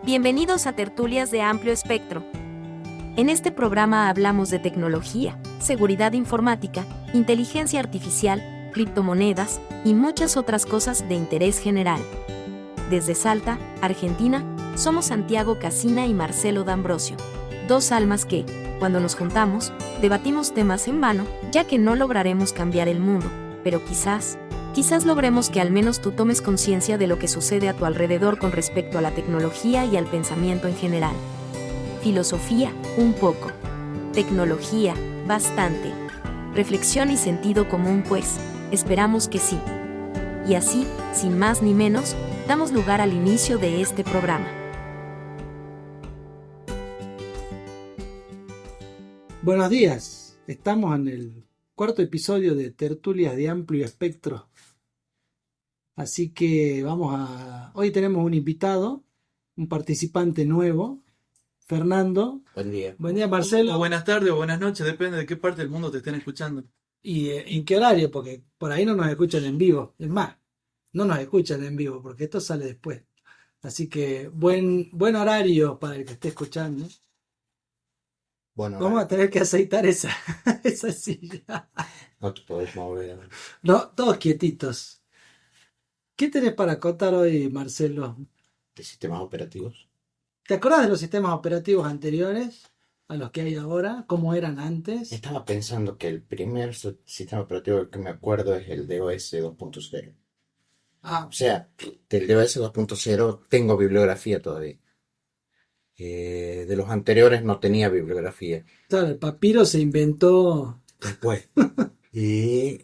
Bienvenidos a Tertulias de Amplio Espectro. En este programa hablamos de tecnología, seguridad informática, inteligencia artificial, criptomonedas y muchas otras cosas de interés general. Desde Salta, Argentina, somos Santiago Casina y Marcelo D'Ambrosio, dos almas que, cuando nos juntamos, debatimos temas en vano, ya que no lograremos cambiar el mundo, pero quizás logremos que al menos tú tomes conciencia de lo que sucede a tu alrededor con respecto a la tecnología y al pensamiento en general. Filosofía, un poco. Tecnología, bastante. Reflexión y sentido común, pues, esperamos que sí. Y así, sin más ni menos, damos lugar al inicio de este programa. Buenos días, estamos en el cuarto episodio de Tertulias de Amplio Espectro. Así que hoy tenemos un invitado, un participante nuevo, Fernando. Buen día. Buen día, Marcelo. O buenas tardes o buenas noches, depende de qué parte del mundo te estén escuchando. ¿Y en qué horario? Porque por ahí no nos escuchan en vivo. Es más, no nos escuchan en vivo porque esto sale después. Así que buen horario para el que esté escuchando. Bueno, Vamos a tener que aceitar esa silla. no te podés mover. No, todos quietitos. ¿Qué tenés para contar hoy, Marcelo? ¿De sistemas operativos? ¿Te acordás de los sistemas operativos anteriores a los que hay ahora? ¿Cómo eran antes? Estaba pensando que el primer sistema operativo del que me acuerdo es el DOS 2.0. Ah, O sea, del DOS 2.0 tengo bibliografía todavía. De los anteriores no tenía bibliografía. claro, el papiro se inventó. Después. Y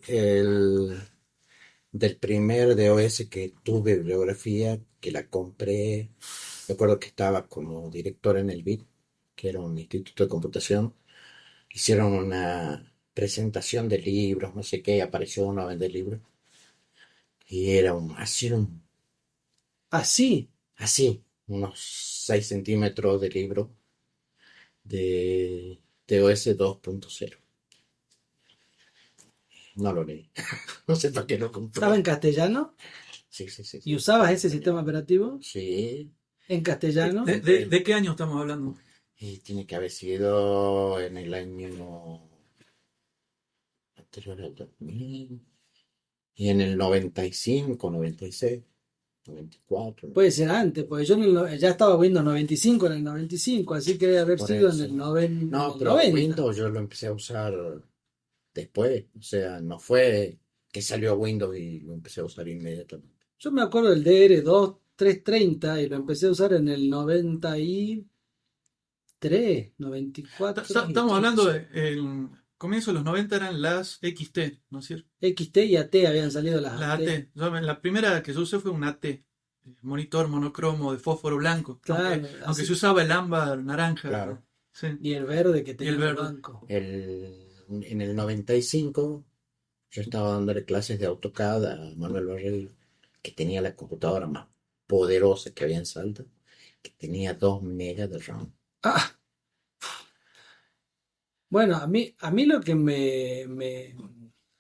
del primer DOS que tuve bibliografía, que la compré, recuerdo que estaba como director en el BIT, que era un instituto de computación. Hicieron una presentación de libros, no sé qué, apareció uno a vender libros. Y era Así. así, unos 6 centímetros de libro de DOS 2.0. No lo leí. No sé para qué lo compré. ¿Estaba en castellano? Sí. ¿Y usabas ese sistema operativo Sí. en castellano? ¿De qué año estamos hablando? Y tiene que haber sido en el año anterior al 2000. Y en el 95, 96, 94. Puede ser antes, porque yo ya estaba Windows 95 en el 95, así que debe haber Por sido eso. en el 90. No, pero Windows yo lo empecé a usar después. O sea, no fue que salió Windows y lo empecé a usar inmediatamente. Yo me acuerdo del DR2 330 y lo empecé a usar en el 93, 94. Estamos hablando del comienzo de los 90 eran las XT, ¿no es cierto? XT y AT habían salido las La AT. AT. La primera que yo usé fue un AT. Monitor monocromo de fósforo blanco. Claro, Aunque así. se usaba el ámbar naranja. Claro. Sí. Y el verde que tenía el el verde. banco. En el 95 yo estaba dándole clases de AutoCAD a Manuel Barreiro, que tenía la computadora más poderosa que había en Salta, que tenía 2 megas de RAM. Ah, bueno, a mí lo que me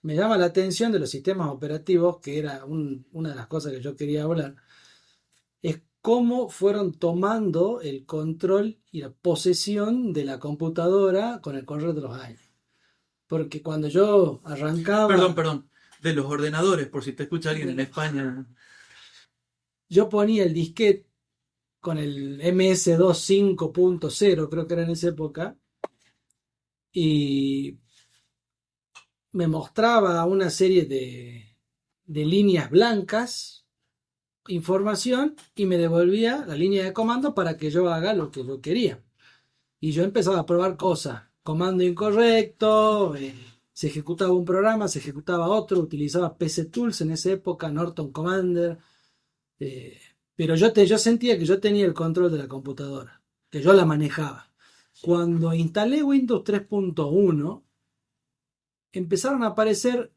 llama la atención de los sistemas operativos, que era una de las cosas que yo quería hablar, es cómo fueron tomando el control y la posesión de la computadora con el correr de los años. Porque cuando yo arrancaba, Perdón. De los ordenadores, por si te escucha alguien en España. yo ponía el disquete con el MS2 5.0, creo que era en esa época, y me mostraba una serie de líneas blancas, información, y me devolvía la línea de comando para que yo haga lo que yo quería. Y yo empezaba a probar cosas, comando incorrecto, se ejecutaba un programa, se ejecutaba otro, utilizaba PC Tools en esa época, Norton Commander, pero yo sentía que yo tenía el control de la computadora, que yo la manejaba. Cuando instalé Windows 3.1, empezaron a aparecer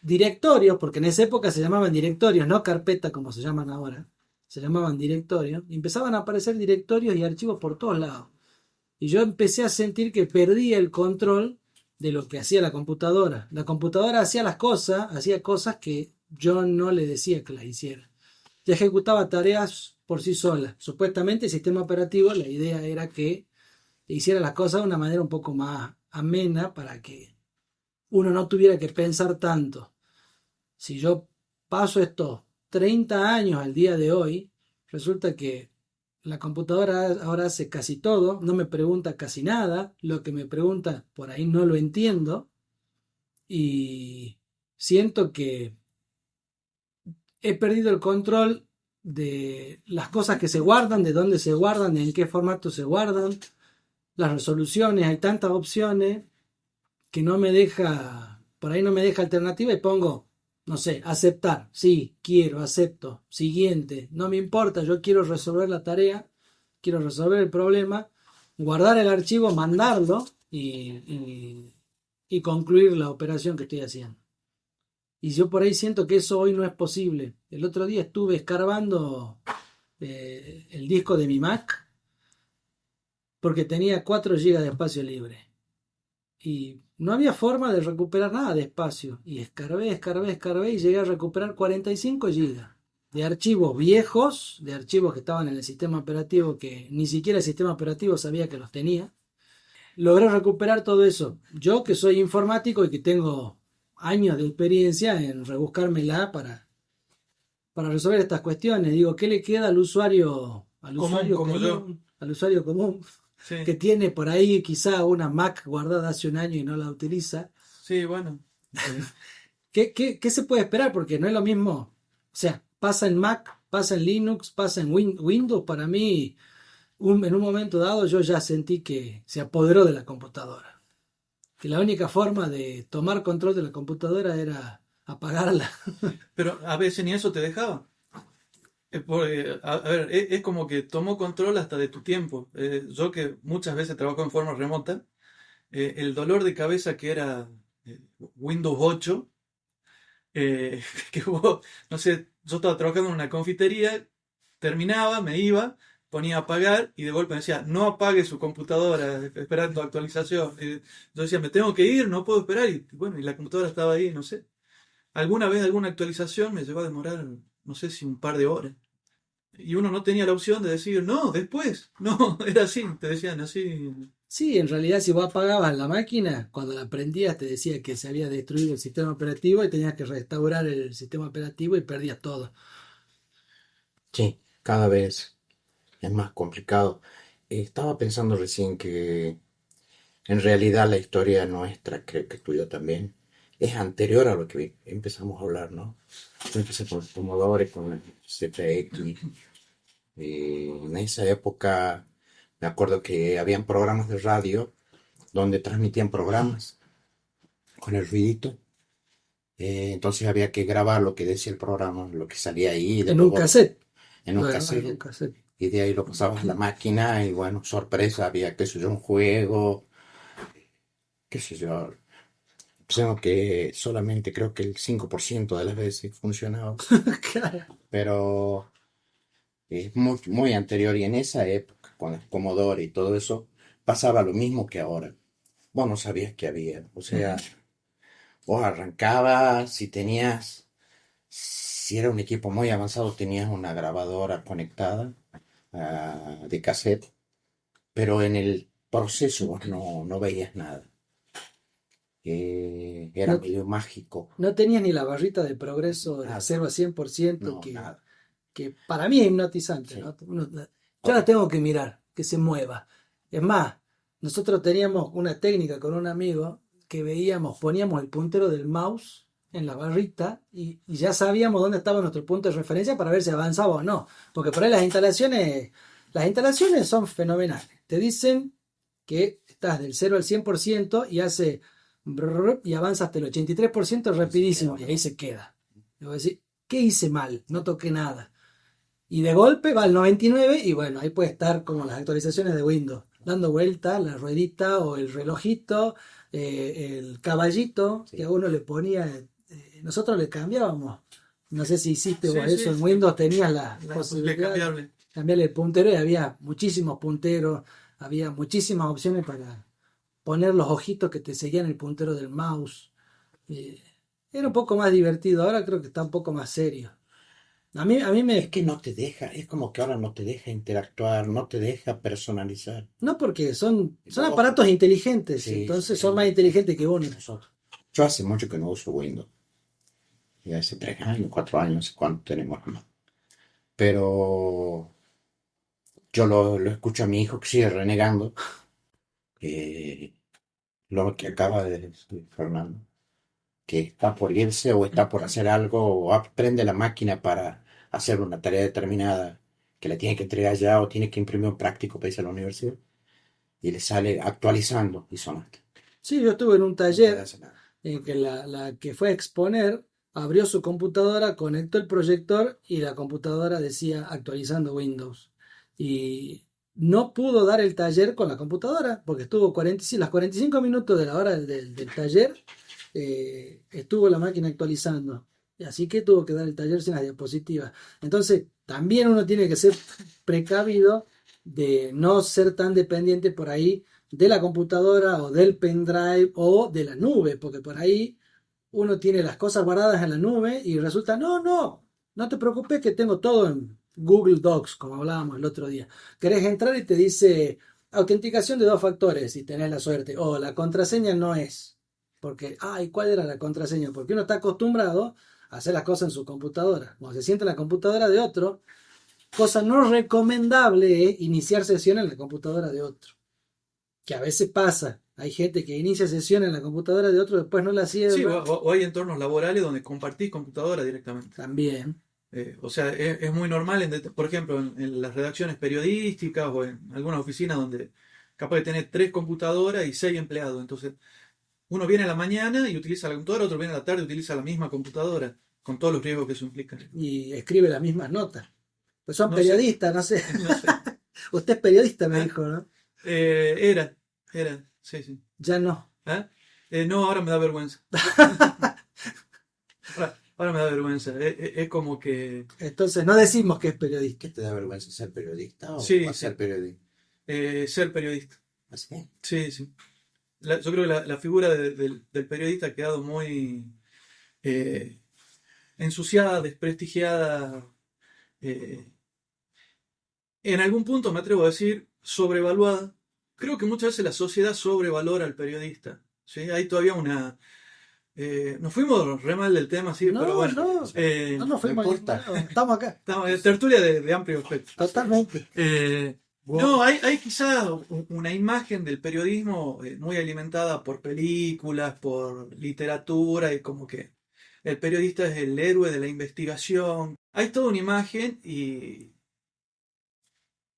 directorios, porque en esa época se llamaban directorios, no carpeta como se llaman ahora, se llamaban directorios, y empezaban a aparecer directorios y archivos por todos lados. Y yo empecé a sentir que perdía el control de lo que hacía la computadora. La computadora hacía cosas que yo no le decía que las hiciera. Ya ejecutaba tareas por sí sola. Supuestamente el sistema operativo, la idea era que hiciera las cosas de una manera un poco más amena para que uno no tuviera que pensar tanto. Si yo paso estos 30 años al día de hoy, resulta que la computadora ahora hace casi todo, no me pregunta casi nada, lo que me pregunta por ahí no lo entiendo y siento que he perdido el control de las cosas que se guardan, de dónde se guardan, en qué formato se guardan, las resoluciones, hay tantas opciones que no me deja, por ahí no me deja alternativa y pongo, no sé, aceptar, sí, quiero, acepto, siguiente, no me importa, yo quiero resolver la tarea, quiero resolver el problema, guardar el archivo, mandarlo y concluir la operación que estoy haciendo. Y yo por ahí siento que eso hoy no es posible. El otro día estuve escarbando el disco de mi Mac porque tenía 4 GB de espacio libre. Y no había forma de recuperar nada de espacio. Y escarbé y llegué a recuperar 45 GB de archivos viejos, de archivos que estaban en el sistema operativo que ni siquiera el sistema operativo sabía que los tenía. Logré recuperar todo eso. Yo que soy informático y que tengo años de experiencia en rebuscármela para resolver estas cuestiones. Digo, ¿qué le queda al usuario Como yo. al usuario común Sí, que tiene por ahí quizá una Mac guardada hace un año y no la utiliza? sí, bueno. ¿Qué se puede esperar? Porque no es lo mismo. O sea, pasa en Mac, pasa en Linux, pasa en Windows. Para mí, en un momento dado yo ya sentí que se apoderó de la computadora. Que la única forma de tomar control de la computadora era apagarla. Pero a veces ni eso te dejaba. A ver, es como que tomó control hasta de tu tiempo. Yo que muchas veces trabajo en forma remota, el dolor de cabeza que era Windows 8, que vos, no sé, yo estaba trabajando en una confitería, terminaba, me iba, ponía a apagar y de golpe me decía, no apague su computadora, esperando actualización. Yo decía, me tengo que ir, no puedo esperar. Y bueno, y la computadora estaba ahí, no sé. Alguna vez alguna actualización me llegó a demorar, no sé si un par de horas. Y uno no tenía la opción de decir, no, después. No, era así, te decían así. Sí, en realidad si vos apagabas la máquina, cuando la prendías te decía que se había destruido el sistema operativo y tenías que restaurar el sistema operativo y perdías todo. Sí, cada vez es más complicado. Estaba pensando recién que en realidad la historia nuestra, creo que tuya también, es anterior a lo que empezamos a hablar, ¿no? Yo empecé con el Commodore, con el ZX. En esa época me acuerdo que habían programas de radio donde transmitían programas con el ruidito. Entonces había que grabar lo que decía el programa, lo que salía ahí, y En un después cassette. en un Lo grababas en un cassette. cassette. Y de ahí lo pasabas a la máquina y bueno, sorpresa, había, qué sé yo, un juego, qué sé yo. Pensemos que solamente creo que el 5% de las veces funcionaba, Claro. pero es muy, muy anterior y en esa época, con el Commodore y todo eso, pasaba lo mismo que ahora. Vos no sabías que había, o sea, vos arrancabas, si era un equipo muy avanzado, tenías una grabadora conectada de cassette, pero en el proceso vos no veías nada. Era No, medio mágico. no tenías ni la barrita de progreso de Nada, 0 a 100% no, nada. que para mí es hipnotizante, Sí. ¿no? Yo la tengo que mirar, que se mueva. Es más, nosotros teníamos una técnica con un amigo que poníamos el puntero del mouse en la barrita y ya sabíamos dónde estaba nuestro punto de referencia para ver si avanzaba o no. Porque por ahí las instalaciones son fenomenales. Te dicen que estás del 0 al 100% y hace y avanza hasta el 83% rapidísimo y ahí se queda. Y vos decís, ¿qué hice mal? No toqué nada. Y de golpe va al 99 y bueno, ahí puede estar como las actualizaciones de Windows, dando vuelta la ruedita o el relojito, el caballito que Sí. a uno le ponía, nosotros le cambiábamos. No sé si hiciste vos Sí, eso, en sí, Windows tenías la la posibilidad posibilidad de cambiable. cambiarle el puntero y había muchísimos punteros, había muchísimas opciones para poner los ojitos que te seguían el puntero del mouse. Eh, Era un poco más divertido, ahora creo que está un poco más serio. A mí Es me... que no te deja, es como que ahora no te deja interactuar, no te deja personalizar. No, porque son No, aparatos inteligentes, sí, entonces son sí, más inteligentes que uno. nosotros. Yo hace mucho que no uso Windows. Y hace 3 años, 4 años, no sé cuánto tenemos más. Pero yo lo escucho a mi hijo que sigue renegando. eh, lo que acaba de decir Fernando. Que está por irse o está por hacer algo o aprende la máquina para hacer una tarea determinada que le tiene que entregar ya o tiene que imprimir un práctico para irse a la universidad y le sale actualizando y sonaste. Sí, yo estuve en un No puede taller hacer nada. en que la que fue a exponer abrió su computadora, conectó el proyector y la computadora decía actualizando Windows. Y no pudo dar el taller con la computadora porque estuvo las 45 minutos de la hora del taller, estuvo la máquina actualizando. Y así que tuvo que dar el taller sin las diapositivas. Entonces, también uno tiene que ser precavido de no ser tan dependiente por ahí de la computadora o del pendrive o de la nube, porque por ahí uno tiene las cosas guardadas en la nube y resulta, no te preocupes que tengo todo en Google Docs, como hablábamos el otro día. Querés entrar y te dice autenticación de 2 factores y tenés la suerte, o la contraseña no es, porque, ¿y cuál era la contraseña? Porque uno está acostumbrado a hacer las cosas en su computadora. Cuando se siente en la computadora de otro, cosa no recomendable es iniciar sesión en la computadora de otro, que a veces pasa. Hay gente que inicia sesión en la computadora de otro, después no la Sí, cierra. o hay entornos laborales donde compartís computadora directamente. También. O sea, es muy normal, por ejemplo, en las redacciones periodísticas o en algunas oficinas donde capaz de tener 3 computadoras y 6 empleados. Entonces, uno viene a la mañana y utiliza la computadora, otro viene a la tarde y utiliza la misma computadora, con todos los riesgos que eso implica. Y escribe las mismas notas. Pues son No sé, periodistas, no sé. no sé. Usted es periodista, me ¿Ah? dijo, ¿no? Era, sí, sí. Ya no. ¿Ah? No, ahora me da vergüenza. Ahora me da vergüenza. Es como que Entonces no decimos que es periodista. ¿Qué te da vergüenza ser periodista o sí, hacer sí, periodismo? ser periodista. ¿Así? Sí, sí. Yo creo que la figura del periodista ha quedado muy eh, ensuciada, desprestigiada. eh, en algún punto me atrevo a decir sobrevaluada. Creo que muchas veces la sociedad sobrevalora al periodista. ¿Sí? Hay todavía una... nos fuimos re mal del tema, sí, pero No, bueno. no. No nos fuimos a ningún importa. lado. Estamos acá. Tertulia de amplio espectro. Totalmente. No, hay quizás una imagen del periodismo muy alimentada por películas, por literatura y como que el periodista es el héroe de la investigación. Hay toda una imagen y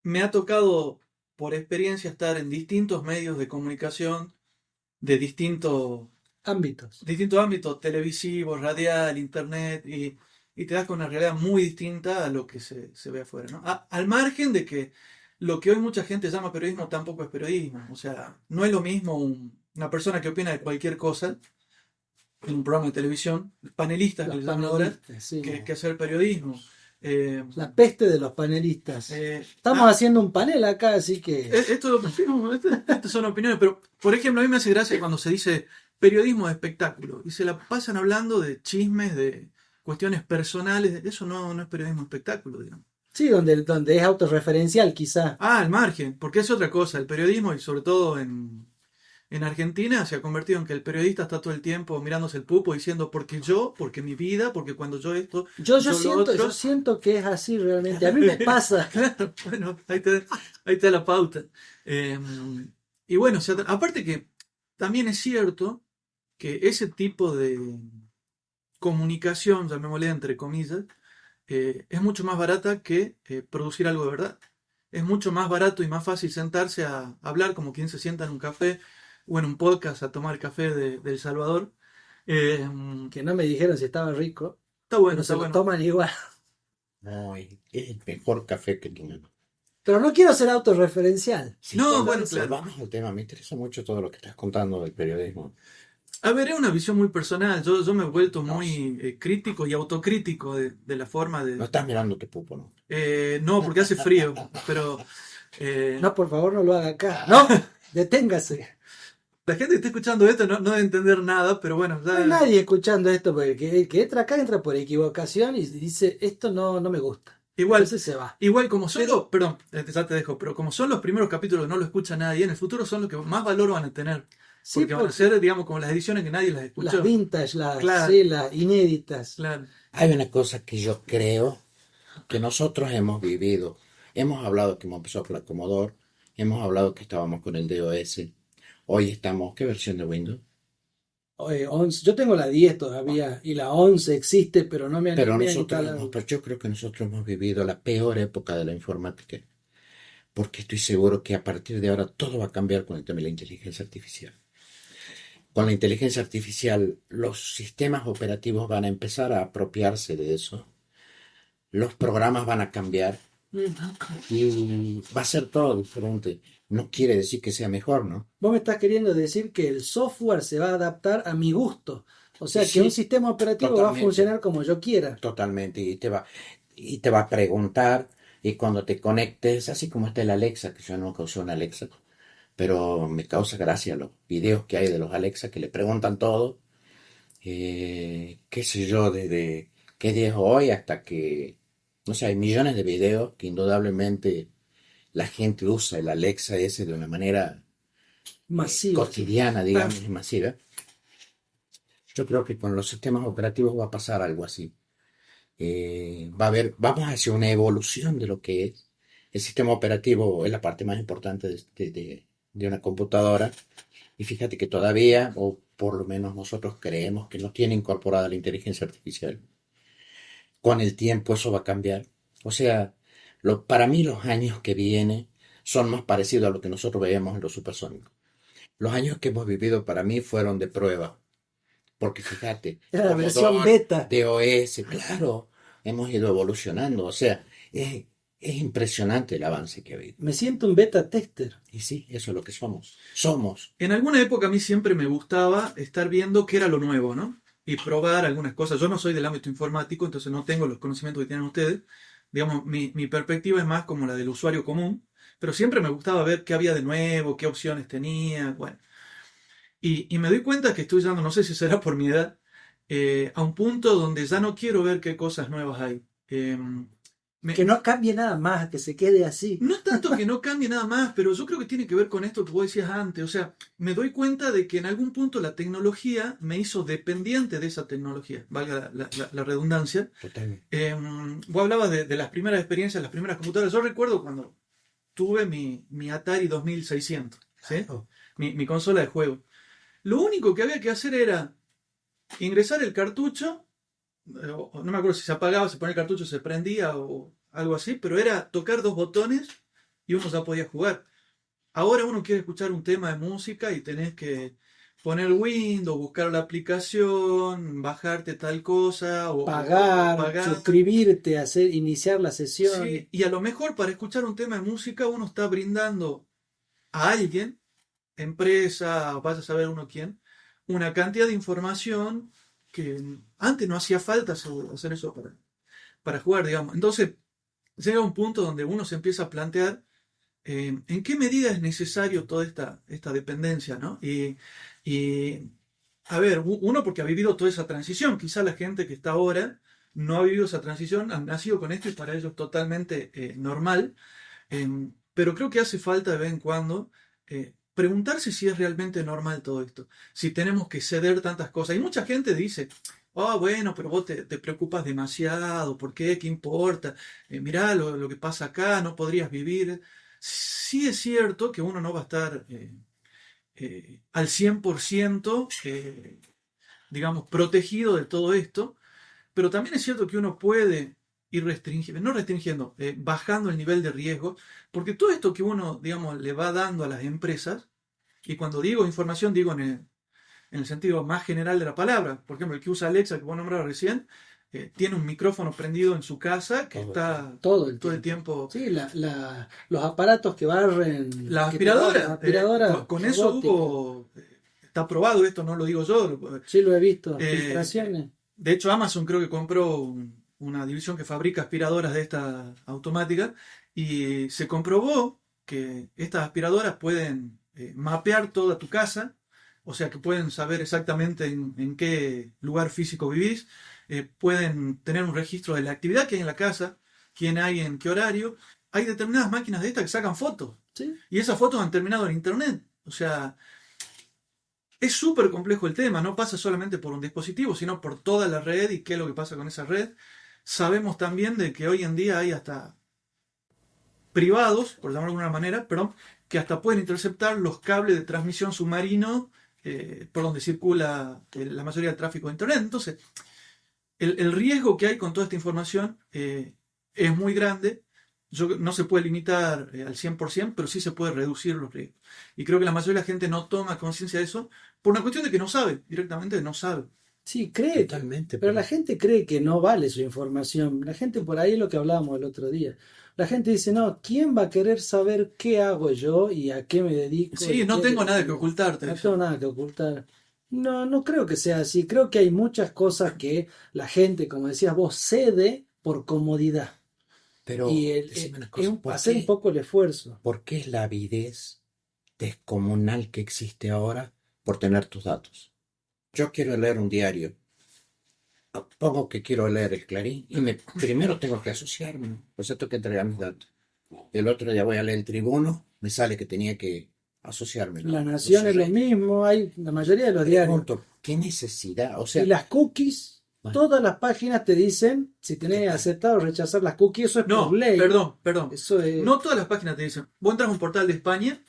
me ha tocado por experiencia estar en distintos medios de comunicación de Ámbitos. distintos ámbitos, televisivo, radial, internet, y te das con una realidad muy distinta a lo que se ve afuera, ¿no? Al margen de que lo que hoy mucha gente llama periodismo tampoco es periodismo. O sea, no es lo mismo una persona que opina de cualquier cosa en un programa de televisión, panelistas que Los le llaman ahora, panelistas, sí. que hacer periodismo. Eh, La peste de los panelistas. eh, Estamos ah, haciendo un panel acá, así que... estas son opiniones, pero por ejemplo, a mí me hace gracia cuando se dice periodismo de espectáculo y se la pasan hablando de chismes, de cuestiones personales. Eso no es periodismo de espectáculo, digamos. Sí, donde es autorreferencial, quizá. Al margen, porque es otra cosa. El periodismo, y sobre todo en Argentina, se ha convertido en que el periodista está todo el tiempo mirándose el pupo diciendo porque yo, porque mi vida, porque cuando yo esto, Yo yo lo siento, otro. yo siento que es así realmente. A mí me pasa. Claro, bueno, ahí te da la pauta. Y bueno, o sea, aparte que también es cierto que ese tipo de comunicación, llamémosle entre comillas, es mucho más barata que producir algo de verdad. Es mucho más barato y más fácil sentarse a hablar como quien se sienta en un café o en un podcast a tomar café de El Salvador. Eh, Que no me dijeron si estaba rico, Está bueno, pero se está lo bueno. toman igual. No, es el mejor café que tienen. Pero no quiero ser autorreferencial. Sí, No, bueno, bueno, claro. vamos al tema. Me interesa mucho todo lo que estás contando del periodismo. A ver, es una visión muy personal. Yo me he vuelto muy crítico y autocrítico de la forma No de... estás mirando tu pupo, ¿no? No, porque hace frío, pero... No, por favor, no lo haga acá. No, deténgase. La gente que está escuchando esto no debe entender nada, pero bueno, No hay nadie escuchando esto, porque el que entra acá entra por equivocación y dice, esto no me gusta. igual, Entonces se va. igual como son los, perdón, ya te dejo, pero como son los primeros capítulos que no lo escucha nadie, en el futuro son los que más valor van a tener. Sí, Porque van a ser, digamos, como las ediciones que nadie las las escuchó. vintage, las, Claro. sí, las inéditas. Claro. Hay una cosa que yo creo que nosotros hemos vivido. Hemos hablado que hemos empezado con la Commodore, hemos hablado que estábamos con el DOS. Hoy estamos, ¿qué versión de Windows? 11, yo tengo la 10 todavía y la 11 existe, pero no me Pero animé a nosotros, instalarla. pero yo creo que nosotros hemos vivido la peor época de la informática, porque estoy seguro que a partir de ahora todo va a cambiar con el tema de la inteligencia artificial. Con la inteligencia artificial, los sistemas operativos van a empezar a apropiarse de eso, los programas van a cambiar y va a ser todo diferente. No quiere decir que sea mejor, ¿no? Vos me estás queriendo decir que el software se va a adaptar a mi gusto. O sea, que Sí, un sistema operativo va a totalmente. funcionar como yo quiera. Totalmente, y te va a preguntar, y cuando te conectes, así como está el Alexa, que yo nunca usé un Alexa, pero me causa gracia los videos que hay de los Alexa que le preguntan todo, qué sé yo, desde qué día es hoy hasta que, no sé, hay millones de videos que indudablemente la gente usa el Alexa ese de una manera Masivo. cotidiana, digamos, y masiva. Yo creo que con los sistemas operativos va a pasar algo así. Vamos hacia una evolución de lo que es. El sistema operativo es la parte más importante de una computadora. Y fíjate que todavía, o por lo menos nosotros creemos que no tiene incorporada la inteligencia artificial. Con el tiempo eso va a cambiar. O sea, para mí los años que vienen son más parecidos a lo que nosotros veíamos en los supersónicos. Los años que hemos vivido para mí fueron de prueba. Porque fíjate, Era la versión Commodore, beta. DOS, claro, hemos ido evolucionando. O sea, es impresionante el avance que ha habido. Me siento un beta tester. Y sí, eso es lo que somos. Somos. En alguna época a mí siempre me gustaba estar viendo qué era lo nuevo, ¿no? Y probar algunas cosas. Yo no soy del ámbito informático, entonces no tengo los conocimientos que tienen ustedes. Digamos, mi perspectiva es más como la del usuario común, pero siempre me gustaba ver qué había de nuevo, qué opciones tenía, bueno. Y me doy cuenta que estoy llegando, no sé si será por mi edad, a un punto donde ya no quiero ver qué cosas nuevas hay. Que no cambie nada más, que se quede así. No es tanto que no cambie nada más, pero yo creo que tiene que ver con esto que vos decías antes. O sea, me doy cuenta de que en algún punto la tecnología me hizo dependiente de esa tecnología, valga la redundancia. Totalmente. Vos hablabas de las primeras experiencias, las primeras computadoras. Yo recuerdo cuando tuve mi Atari 2600, ¿sí? Oh, Mi consola de juego. Lo único que había que hacer era ingresar el cartucho, no me acuerdo si se apagaba, se ponía el cartucho, se prendía o algo así, pero era tocar dos botones y uno ya podía jugar. Ahora uno quiere escuchar un tema de música y tenés que poner Windows, buscar la aplicación, bajarte tal cosa o Pagar, suscribirte, iniciar la sesión. Sí, y a lo mejor para escuchar un tema de música uno está brindando a alguien, empresa, vaya a saber uno quién, una cantidad de información que antes no hacía falta hacer eso para jugar, digamos. Entonces llega un punto donde uno se empieza a plantear en qué medida es necesario toda esta dependencia, ¿no? Y, a ver, uno porque ha vivido toda esa transición, quizá la gente que está ahora no ha vivido esa transición, han nacido con esto y para ellos es totalmente normal, pero creo que hace falta de vez en cuando preguntarse si es realmente normal todo esto, si tenemos que ceder tantas cosas. Y mucha gente dice, bueno, pero vos te preocupas demasiado, ¿por qué? ¿Qué importa? Mirá lo que pasa acá, no podrías vivir. Sí es cierto que uno no va a estar al 100%, digamos, protegido de todo esto, pero también es cierto que uno puede ir restringiendo, no restringiendo, bajando el nivel de riesgo, porque todo esto que uno, digamos, le va dando a las empresas, y cuando digo información, digo en el sentido más general de la palabra, por ejemplo, el que usa Alexa, que vos nombrabas recién, tiene un micrófono prendido en su casa que está todo el tiempo. Sí, los aparatos que barren. La aspiradora. Aspiradora con eso hubo. Está probado esto, no lo digo yo. Sí, lo he visto. Filtraciones. De hecho, Amazon creo que compró una división que fabrica aspiradoras de esta automática y se comprobó que estas aspiradoras pueden mapear toda tu casa o sea que pueden saber exactamente en qué lugar físico vivís, pueden tener un registro de la actividad que hay en la casa, quién hay en qué horario. Hay determinadas máquinas de estas que sacan fotos Sí. y esas fotos han terminado en internet. O sea, es súper complejo el tema, no pasa solamente por un dispositivo, sino por toda la red y qué es lo que pasa con esa red. Sabemos también de que hoy en día hay hasta privados, por llamarlo de alguna manera, perdón, que hasta pueden interceptar los cables de transmisión submarino por donde circula la mayoría del tráfico de Internet. Entonces, el riesgo que hay con toda esta información es muy grande. No se puede limitar al 100%, pero sí se puede reducir los riesgos. Y creo que la mayoría de la gente no toma conciencia de eso por una cuestión de que no sabe, directamente no sabe. Sí, cree, Totalmente. pero la gente cree que no vale su información. La gente por ahí es lo que hablábamos el otro día. La gente dice, no, ¿quién va a querer saber qué hago yo y a qué me dedico? Sí, y no qué tengo nada que digo? ocultarte. No tengo nada que ocultar. No, no creo que sea así. Creo que hay muchas cosas que la gente, como decías vos, cede por comodidad. Pero Y decime una es cosa, ¿por hacer un qué, poco el esfuerzo. por qué es la avidez descomunal que existe ahora por tener tus datos? Yo quiero leer un diario. Pongo que quiero leer el Clarín y primero tengo que asociarme, pues tengo que entregar mis datos. El otro día voy a leer el Tribuno, me sale que tenía que asociarme. La Nación es lo mismo, hay la mayoría de los diarios. Pregunto, ¿qué necesidad? O Y sea, las cookies, bueno, todas las páginas te dicen si tenés que aceptar o rechazar las cookies, eso es No, por ley. perdón. Eso es. No todas las páginas te dicen. Vos entras a un portal de España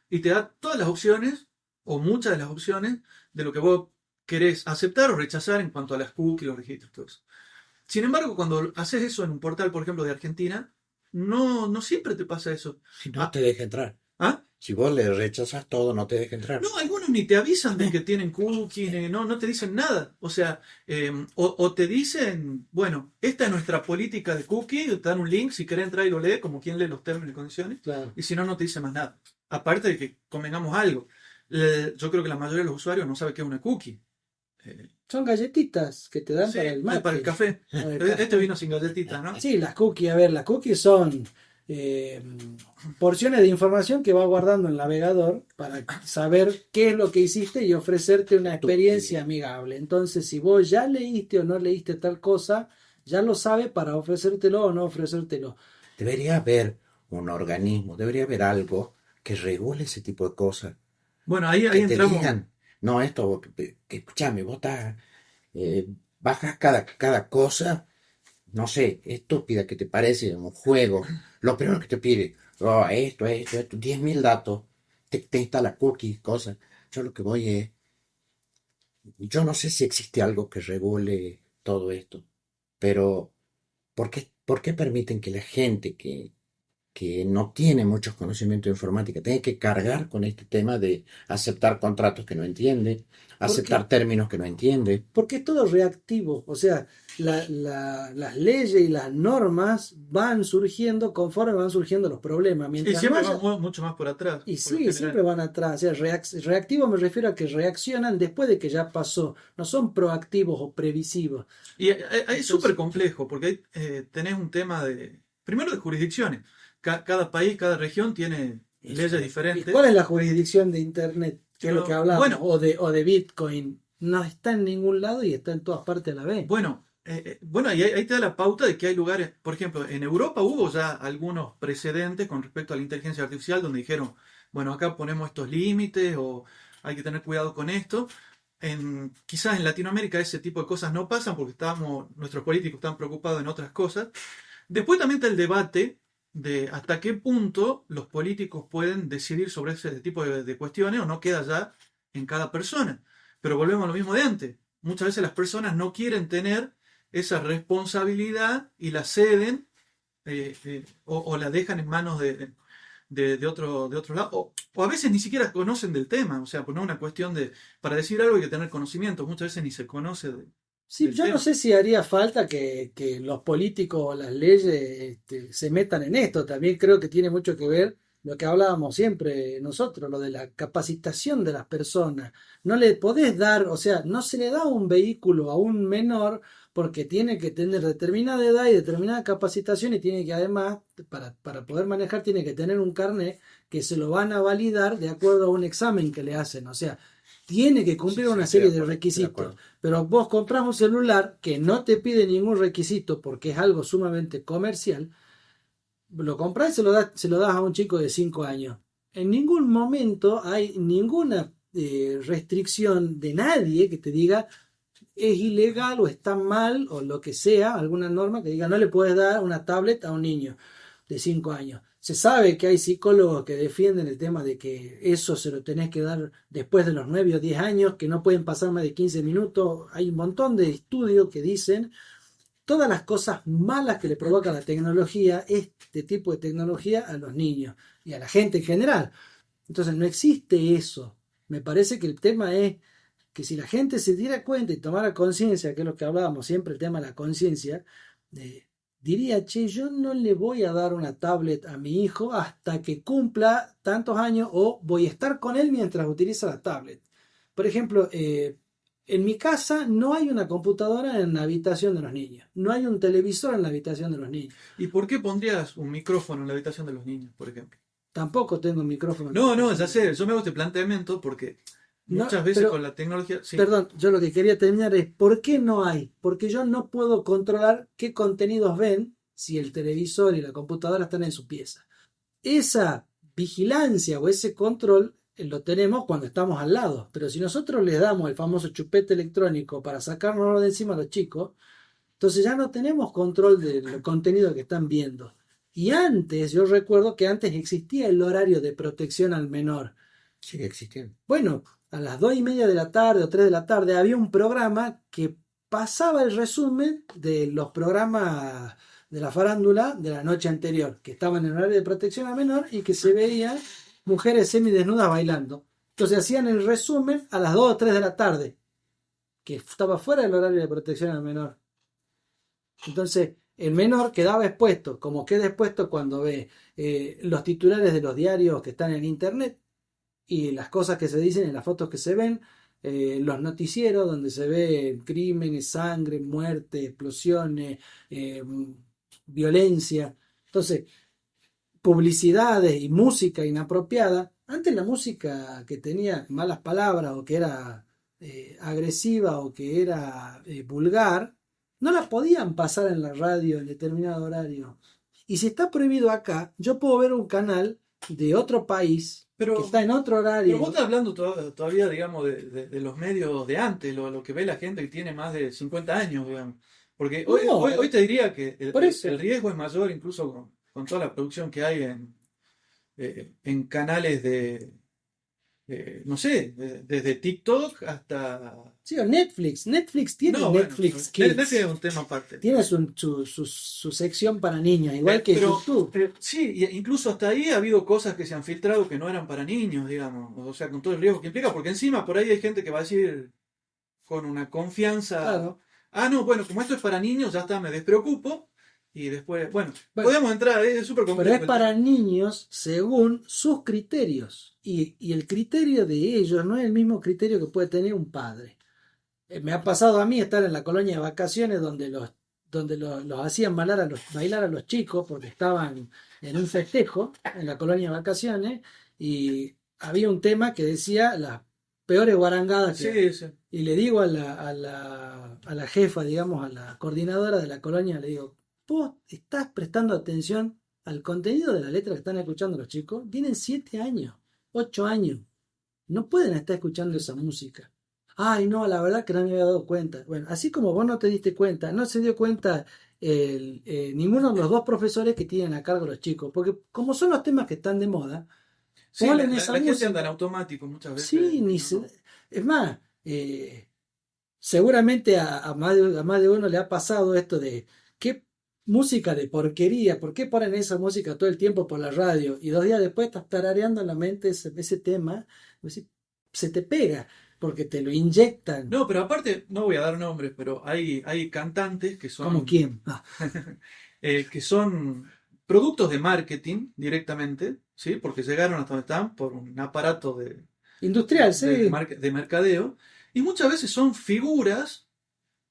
y te da todas las opciones, o muchas de las opciones, de lo que vos querés aceptar o rechazar en cuanto a las cookies, los registros, todo eso. Sin embargo, cuando haces eso en un portal, por ejemplo, de Argentina, no siempre te pasa eso. si no te deja entrar. ¿Ah? Si vos le rechazas todo, no te deja entrar. No, algunos ni te avisan de que tienen cookies, no te dicen nada. O sea, o te dicen, bueno, esta es nuestra política de cookie, te dan un link, si querés entrar y lo lee, como quien lee los términos y condiciones, Claro. y si no, no te dice más nada. Aparte de que convengamos algo, yo creo que la mayoría de los usuarios no sabe qué es una cookie. Son galletitas que te dan Sí, para el mate. para el café. Para el café. Este vino sin galletitas, ¿no? Sí, las cookies, a ver, las cookies son porciones de información que va guardando el navegador para saber qué es lo que hiciste y ofrecerte una experiencia amigable. Entonces, si vos ya leíste o no leíste tal cosa, ya lo sabe para ofrecértelo o no ofrecértelo. Debería haber un organismo, debería haber algo que regule ese tipo de cosas. Bueno, ahí Que te entramos. digan, no, esto, que escuchame, vos estás, bajas cada cosa, no sé, estúpida que te parece un juego. Lo primero que te pide, oh, esto, 10.000 datos, te instala cookies, cosas. Yo lo que voy es, yo no sé si existe algo que regule todo esto, pero ¿por qué permiten que la gente que no tiene muchos conocimientos de informática tenga que cargar con este tema de aceptar contratos que no entiende, aceptar términos que no entiende? Porque es todo reactivo, o sea, las leyes y las normas van surgiendo conforme van surgiendo los problemas. Y Mientras siempre no haya- va mucho más por atrás. Y por lo sí, general. siempre van atrás. O sea, reactivo me refiero a que reaccionan después de que ya pasó. No son proactivos o previsivos. Y es súper complejo, porque ahí tenés un tema primero de jurisdicciones. Cada país, cada región tiene leyes ¿Y diferentes. cuál es la jurisdicción de Internet? Que es lo que hablamos. Bueno. O de Bitcoin. No está en ningún lado y está en todas partes a la vez. Bueno, y ahí te da la pauta de que hay lugares, por ejemplo, en Europa hubo ya algunos precedentes con respecto a la inteligencia artificial donde dijeron, bueno, acá ponemos estos límites o hay que tener cuidado con esto. Quizás en Latinoamérica ese tipo de cosas no pasan porque nuestros políticos están preocupados en otras cosas. Después también está el debate de hasta qué punto los políticos pueden decidir sobre ese tipo de cuestiones o no queda ya en cada persona. Pero volvemos a lo mismo de antes. Muchas veces las personas no quieren tener esa responsabilidad y la ceden o la dejan en manos de otro lado. O a veces ni siquiera conocen del tema. O sea, pues no es una cuestión para decir algo hay que tener conocimiento. Muchas veces ni se conoce Sí, del yo no tema. sé si haría falta que los políticos o las leyes se metan en esto. También creo que tiene mucho que ver lo que hablábamos siempre nosotros, lo de la capacitación de las personas. No le podés dar, o sea, no se le da un vehículo a un menor porque tiene que tener determinada edad y determinada capacitación y tiene que además, para poder manejar, tiene que tener un carnet que se lo van a validar de acuerdo a un examen que le hacen. O sea, tiene que cumplir Sí, una estoy serie de de acuerdo, estoy de requisitos. acuerdo. Pero vos compras un celular que no te pide ningún requisito porque es algo sumamente comercial, lo compras y se lo das a un chico de 5 años. En ningún momento hay ninguna restricción de nadie que te diga es ilegal o está mal o lo que sea, alguna norma que diga no le puedes dar una tablet a un niño de 5 años. Se sabe que hay psicólogos que defienden el tema de que eso se lo tenés que dar después de los 9 o 10 años, que no pueden pasar más de 15 minutos. Hay un montón de estudios que dicen todas las cosas malas que le provoca la tecnología, este tipo de tecnología, a los niños y a la gente en general. Entonces no existe eso. Me parece que el tema es que si la gente se diera cuenta y tomara conciencia, que es lo que hablábamos siempre, el tema de la conciencia, diría, che, yo no le voy a dar una tablet a mi hijo hasta que cumpla tantos años o voy a estar con él mientras utiliza la tablet. Por ejemplo, en mi casa no hay una computadora en la habitación de los niños, no hay un televisor en la habitación de los niños, ¿Y por qué pondrías un micrófono en la habitación de los niños, por ejemplo? tampoco tengo un micrófono en la No, habitación ya de los sé, niños. yo me hago este planteamiento porque No, muchas veces pero con la tecnología, sí, perdón, yo lo que quería terminar es, ¿por qué no hay? Porque yo no puedo controlar qué contenidos ven si el televisor y la computadora están en su pieza. Esa vigilancia o ese control lo tenemos cuando estamos al lado, pero si nosotros les damos el famoso chupete electrónico para sacárnoslo de encima a los chicos, entonces ya no tenemos control del contenido que están viendo. Y antes, yo recuerdo que antes existía el horario de protección al menor. Sigue existiendo. Bueno, a las 2:30 de la tarde o 3 de la tarde había un programa que pasaba el resumen de los programas de la farándula de la noche anterior, que estaban en horario de protección al menor y que se veían mujeres semidesnudas bailando. Entonces hacían el resumen a las 2 o 3 de la tarde, que estaba fuera del horario de protección al menor. Entonces, el menor quedaba expuesto, como queda expuesto cuando ve los titulares de los diarios que están en internet y las cosas que se dicen en las fotos que se ven, los noticieros donde se ve crímenes, sangre, muerte, explosiones, violencia. Entonces, publicidades y música inapropiada. Antes la música que tenía malas palabras o que era agresiva o que era vulgar, no la podían pasar en la radio en determinado horario. Y si está prohibido acá, yo puedo ver un canal de otro país que pero, está en otro pero vos horario. estás hablando todavía, digamos, de los medios de antes, lo que ve la gente que tiene más de 50 años, digamos. Porque No, hoy te diría que por eso. el riesgo es mayor incluso con toda la producción que hay en canales no sé, desde TikTok hasta... Sí, o Netflix. Netflix tiene No, bueno, Netflix Netflix es Kids. un tema aparte. Tiene su sección para niños, igual que Pero YouTube. sí, incluso hasta ahí ha habido cosas que se han filtrado que no eran para niños, digamos. O sea, con todo el riesgo que implica, porque encima por ahí hay gente que va a decir con una confianza, Claro. ah, no, bueno, como esto es para niños, ya está, me despreocupo. Y después, bueno, Bueno, podemos entrar, es súper pero complejo es el para tema. niños según sus criterios. Y el criterio de ellos no es el mismo criterio que puede tener un padre. Me ha pasado a mí estar en la colonia de vacaciones donde los hacían bailar a los chicos porque estaban en un festejo en la colonia de vacaciones y había un tema que decía las peores guarangadas que hay. Sí, sí. Y le digo a la jefa, digamos, a la coordinadora de la colonia, le digo, ¿vos estás prestando atención al contenido de la letra que están escuchando los chicos? Tienen 7 años, 8 años. No pueden estar escuchando esa música. Ay, no, la verdad que no me había dado cuenta. Bueno, así como vos no te diste cuenta, no se dio cuenta ninguno de los dos profesores que tienen a cargo los chicos, porque como son los temas que están de moda, Sí, ponen esa la gente anda en música. automático muchas Sí, veces. ni No, se... no. Es más, seguramente a más de uno le ha pasado esto de qué música de porquería, ¿por qué ponen esa música todo el tiempo por la radio? Y 2 días después estás tarareando en la mente ese tema, pues sí, se te pega, porque te lo inyectan. No, pero aparte, no voy a dar nombres, pero hay cantantes ¿Como quién? que son productos de marketing directamente, ¿sí? Porque llegaron hasta donde están por un aparato Industrial, sí. de mercadeo, y muchas veces son figuras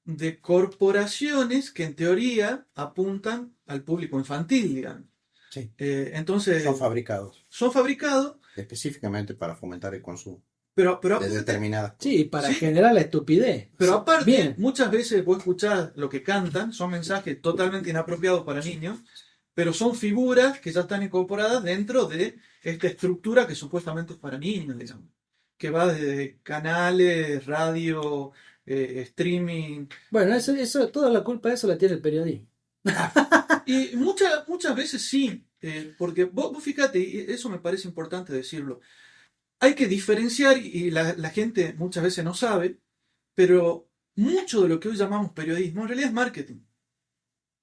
de corporaciones que en teoría apuntan al público infantil, digamos. Sí, Entonces, son fabricados son fabricados, específicamente para fomentar el consumo. Pero de determinadas. Sí, para Sí. generar la estupidez. Pero Sí, aparte, bien. muchas veces vos escuchás lo que cantan, son mensajes totalmente inapropiados para niños, pero son figuras que ya están incorporadas dentro de esta estructura que supuestamente es para niños, digamos, que va desde canales, radio, streaming, Bueno, toda la culpa de eso la tiene el periodismo. y muchas veces sí, porque vos fíjate, y eso me parece importante decirlo, hay que diferenciar, y la gente muchas veces no sabe, pero mucho de lo que hoy llamamos periodismo en realidad es marketing.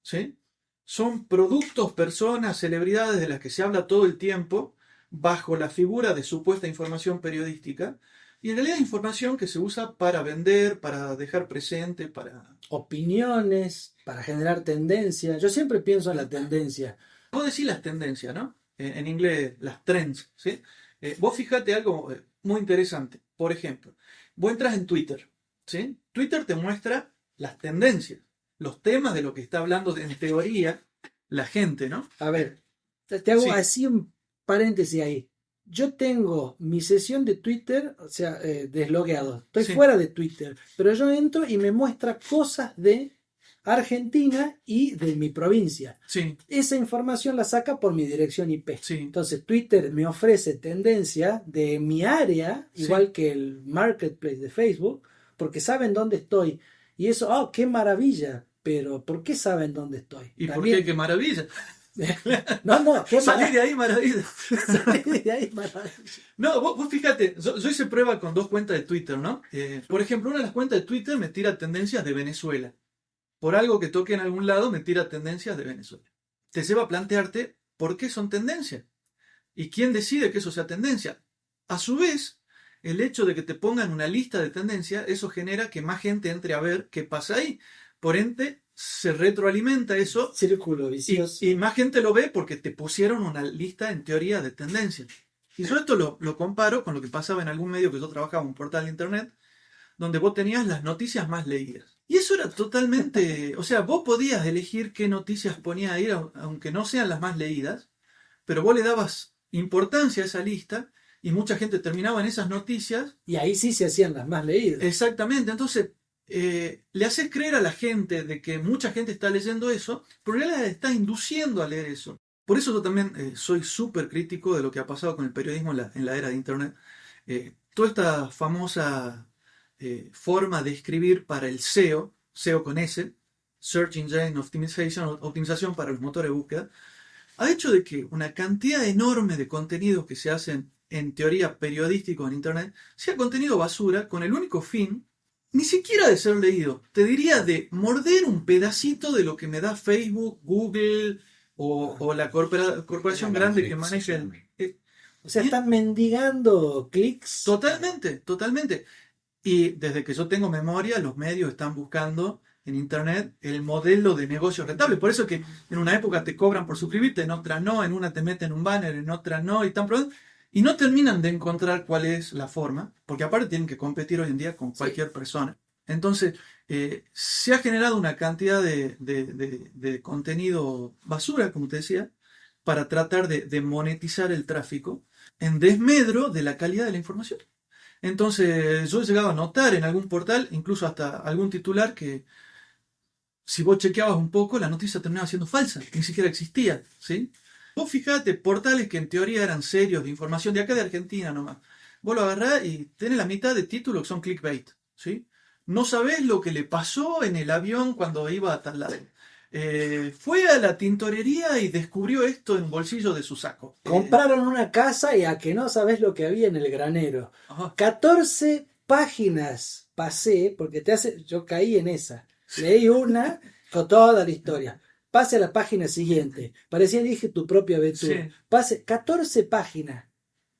¿Sí? Son productos, personas, celebridades de las que se habla todo el tiempo bajo la figura de supuesta información periodística y en realidad es información que se usa para vender, para dejar presente, para... Opiniones, para generar tendencia. Yo siempre pienso en la tendencia. Vos decís las tendencias, ¿no? En inglés, las trends, ¿sí? Vos fíjate algo muy interesante. Por ejemplo, vos entras en Twitter, ¿sí? Twitter te muestra las tendencias, los temas de lo que está hablando en teoría la gente, ¿no? A ver, te hago Sí. así un paréntesis ahí. Yo tengo mi sesión de Twitter, o sea, deslogueado. Estoy Sí. fuera de Twitter, pero yo entro y me muestra cosas de Argentina y de mi provincia. Sí, Esa información la saca por mi dirección IP. sí, Entonces Twitter me ofrece tendencia de mi área, Sí. igual que el marketplace de Facebook, porque saben dónde estoy. Y eso, ¡oh, qué maravilla! Pero ¿por qué saben dónde estoy? ¿y por También- qué? ¡Qué maravilla! No, qué Salir de ahí, maravilla. Salí de ahí, maravilla. No, vos fíjate, yo hice prueba con 2 cuentas de Twitter, ¿no? Por ejemplo, una de las cuentas de Twitter me tira tendencias de Venezuela. Por algo que toque en algún lado me tira tendencias de Venezuela. Te lleva a plantearte por qué son tendencias y quién decide que eso sea tendencia. A su vez, el hecho de que te pongan una lista de tendencias, eso genera que más gente entre a ver qué pasa ahí. Por ende, se retroalimenta eso Círculo vicioso. y más gente lo ve porque te pusieron una lista en teoría de tendencias. Y yo esto lo comparo con lo que pasaba en algún medio que yo trabajaba, un portal de internet, donde vos tenías las noticias más leídas. Y eso era totalmente, o sea, vos podías elegir qué noticias ponías ahí, aunque no sean las más leídas, pero vos le dabas importancia a esa lista y mucha gente terminaba en esas noticias. Y ahí sí se hacían las más leídas. Exactamente, entonces le haces creer a la gente de que mucha gente está leyendo eso, pero en realidad le está induciendo a leer eso. Por eso yo también soy súper crítico de lo que ha pasado con el periodismo en la era de Internet. Toda esta famosa forma de escribir para el SEO, SEO con S, Search Engine Optimization, optimización para los motores de búsqueda, ha hecho de que una cantidad enorme de contenidos que se hacen en teoría periodísticos en Internet sea contenido basura con el único fin, ni siquiera de ser leído, te diría de morder un pedacito de lo que me da Facebook, Google o la corporación grande que maneja el... O sea, están mendigando clics. Totalmente, totalmente. Y desde que yo tengo memoria, los medios están buscando en Internet el modelo de negocio rentable. Por eso que en una época te cobran por suscribirte, en otra no, en una te meten un banner, en otra no, y están probando. Y no terminan de encontrar cuál es la forma, porque aparte tienen que competir hoy en día con cualquier persona. Entonces, se ha generado una cantidad de contenido basura, como te decía, para tratar de monetizar el tráfico en desmedro de la calidad de la información. Entonces, yo he llegado a notar en algún portal, incluso hasta algún titular, que si vos chequeabas un poco, la noticia terminaba siendo falsa, ni siquiera existía, ¿sí? Vos fijate, portales que en teoría eran serios de información, de acá de Argentina nomás, vos lo agarrás y tenés la mitad de títulos que son clickbait, ¿sí? No sabés lo que le pasó en el avión cuando iba a tal lado. Fue a la tintorería y descubrió esto en bolsillo de su saco. Compraron una casa y a que no sabés lo que había en el granero. Ajá. 14 páginas pasé, porque yo caí en esa. Leí una con toda la historia. Pase a la página siguiente. Parecía, elige tu propia aventura. Sí. Pase 14 páginas.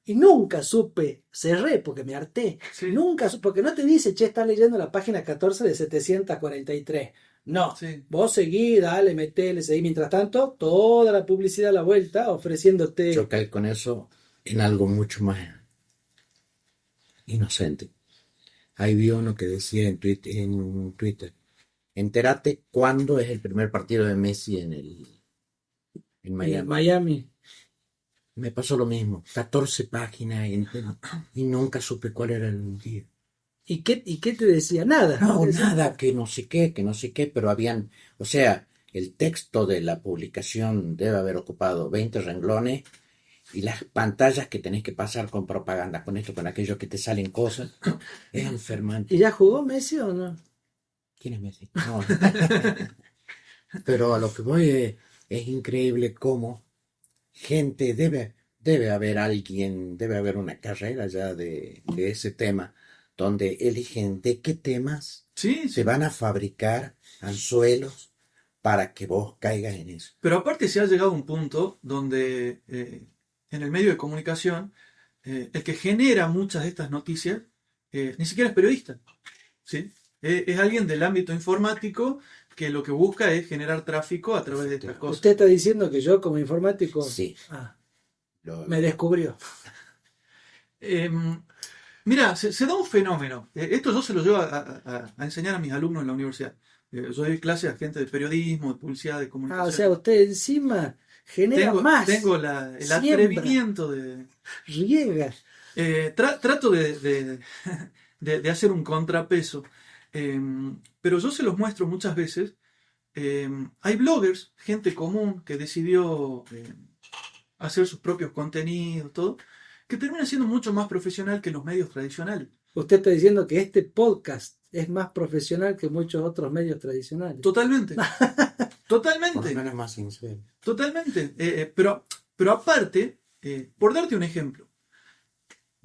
Y nunca supe, cerré porque me harté. Sí. Nunca supe, porque no te dice, che, estás leyendo la página 14 de 743. No, Sí. vos seguí, dale, metele, seguí. Mientras tanto, toda la publicidad a la vuelta ofreciéndote. Yo caí con eso en algo mucho más inocente. Ahí vi uno que decía en Twitter, entérate cuándo es el primer partido de Messi en En Miami. Miami. Me pasó lo mismo, 14 páginas y nunca supe cuál era el día. ¿Y qué te decía? Nada. No, Decía, nada, que no sé qué, pero habían, o sea, el texto de la publicación debe haber ocupado 20 renglones y las pantallas que tenés que pasar con propaganda, con esto, con aquello que te salen cosas, es enfermante. ¿Y ya jugó Messi o no? ¿Quién es Messi? No. Pero a lo que voy es increíble cómo gente, debe haber alguien, debe haber una carrera ya de ese tema, donde eligen de qué temas Sí, se sí. van a fabricar anzuelos para que vos caigas en eso. Pero aparte se ha llegado a un punto donde en el medio de comunicación, el que genera muchas de estas noticias ni siquiera es periodista, ¿sí? Es alguien del ámbito informático que lo que busca es generar tráfico a través de estas cosas. Usted está diciendo que yo como informático Sí, me descubrió. Mira, se da un fenómeno. Esto yo se lo llevo a enseñar a mis alumnos en la universidad. Yo doy clases a gente de periodismo, de publicidad, de O sea, comunicación. usted encima genera más, Tengo el siembra, atrevimiento de... riega. Trato de hacer un contrapeso, eh, pero yo se los muestro muchas veces. Hay bloggers, gente común que decidió hacer sus propios contenidos, todo, que termina siendo mucho más profesional que los medios tradicionales. Usted está diciendo que este podcast es más profesional que muchos otros medios tradicionales. Totalmente, por lo totalmente, menos más sincero. totalmente. Pero aparte, por darte un ejemplo,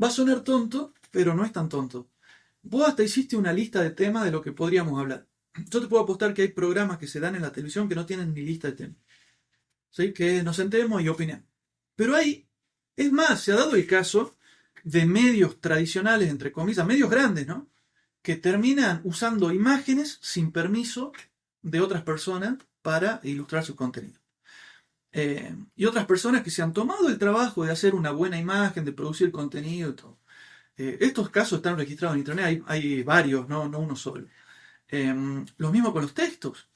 va a sonar tonto, pero no es tan tonto. Vos hasta hiciste una lista de temas de lo que podríamos hablar. Yo te puedo apostar que hay programas que se dan en la televisión que no tienen ni lista de temas. ¿Sí? Que nos sentemos y opinemos. Pero hay, es más, se ha dado el caso de medios tradicionales, entre comillas, medios grandes, ¿no? Que terminan usando imágenes sin permiso de otras personas para ilustrar su contenido. Y otras personas que se han tomado el trabajo de hacer una buena imagen, de producir contenido y todo. Estos casos están registrados en internet, hay varios, no uno solo. Lo mismo con los textos.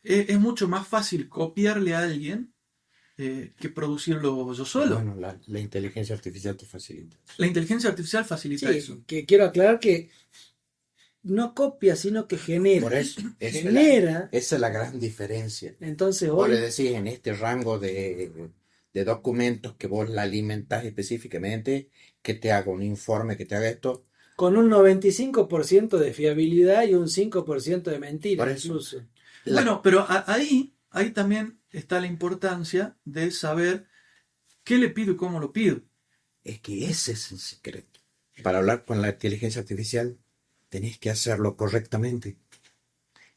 Es mucho más fácil copiarle a alguien que producirlo yo solo. Bueno, la inteligencia artificial te facilita. La inteligencia artificial facilita eso. Sí, que quiero aclarar que no copia, sino que genera. Por eso, Genera. esa es la gran diferencia. Entonces Vos le hoy, decís en este rango de documentos que vos la alimentás específicamente, que te haga un informe, que te haga esto. con un 95% de fiabilidad y un 5% de mentira, Por eso. incluso. Bueno, pero ahí también está la importancia de saber qué le pido y cómo lo pido. Es que ese es el secreto. Para hablar con la inteligencia artificial, tenés que hacerlo correctamente.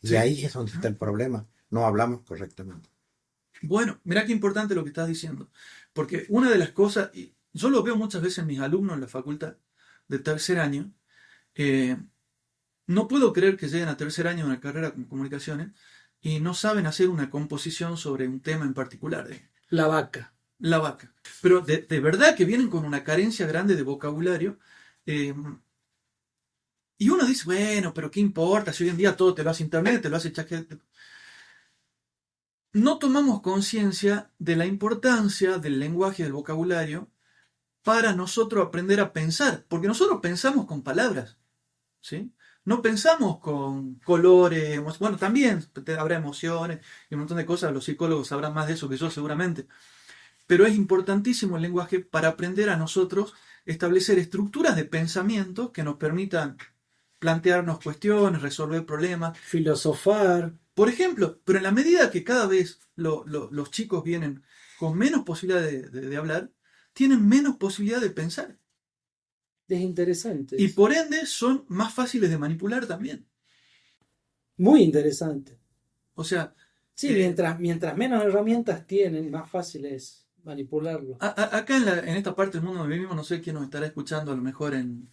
Y Sí. ahí es donde está el problema. No hablamos correctamente. Bueno, mirá qué importante lo que estás diciendo. Porque una de las cosas, y yo lo veo muchas veces en mis alumnos en la facultad de tercer año, no puedo creer que lleguen a tercer año de una carrera con comunicaciones y no saben hacer una composición sobre un tema en particular. La vaca. La vaca. Pero de verdad que vienen con una carencia grande de vocabulario. Y uno dice, bueno, pero ¿qué importa? Si hoy en día todo te lo hace internet, te lo hace ChatGPT. No tomamos conciencia de la importancia del lenguaje y del vocabulario para nosotros aprender a pensar, porque nosotros pensamos con palabras, ¿sí? No pensamos con colores, bueno, también habrá emociones y un montón de cosas, los psicólogos sabrán más de eso que yo seguramente, pero es importantísimo el lenguaje para aprender a nosotros establecer estructuras de pensamiento que nos permitan plantearnos cuestiones, resolver problemas. Filosofar. Por ejemplo, pero en la medida que cada vez los chicos vienen con menos posibilidad de hablar, tienen menos posibilidad de pensar. Es interesante. Y por ende son más fáciles de manipular también. Muy interesante. O sea, Sí, mientras menos herramientas tienen, más fácil es manipularlo. acá en esta parte del mundo donde vivimos, no sé quién nos estará escuchando, a lo mejor en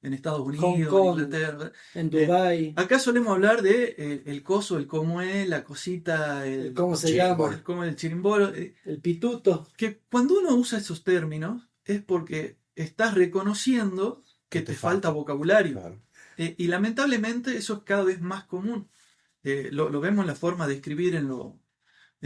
Estados Hong Unidos, en Kong, Inglaterra. en Dubái, Acá solemos hablar de el coso, el cómo es, la cosita, ¿cómo se chirimbolo. llama? el cómo es el chirimbolo. El pituto. Que cuando uno usa esos términos es porque estás reconociendo que te falta vocabulario. Claro. Y lamentablemente eso es cada vez más común. Lo vemos en la forma de escribir en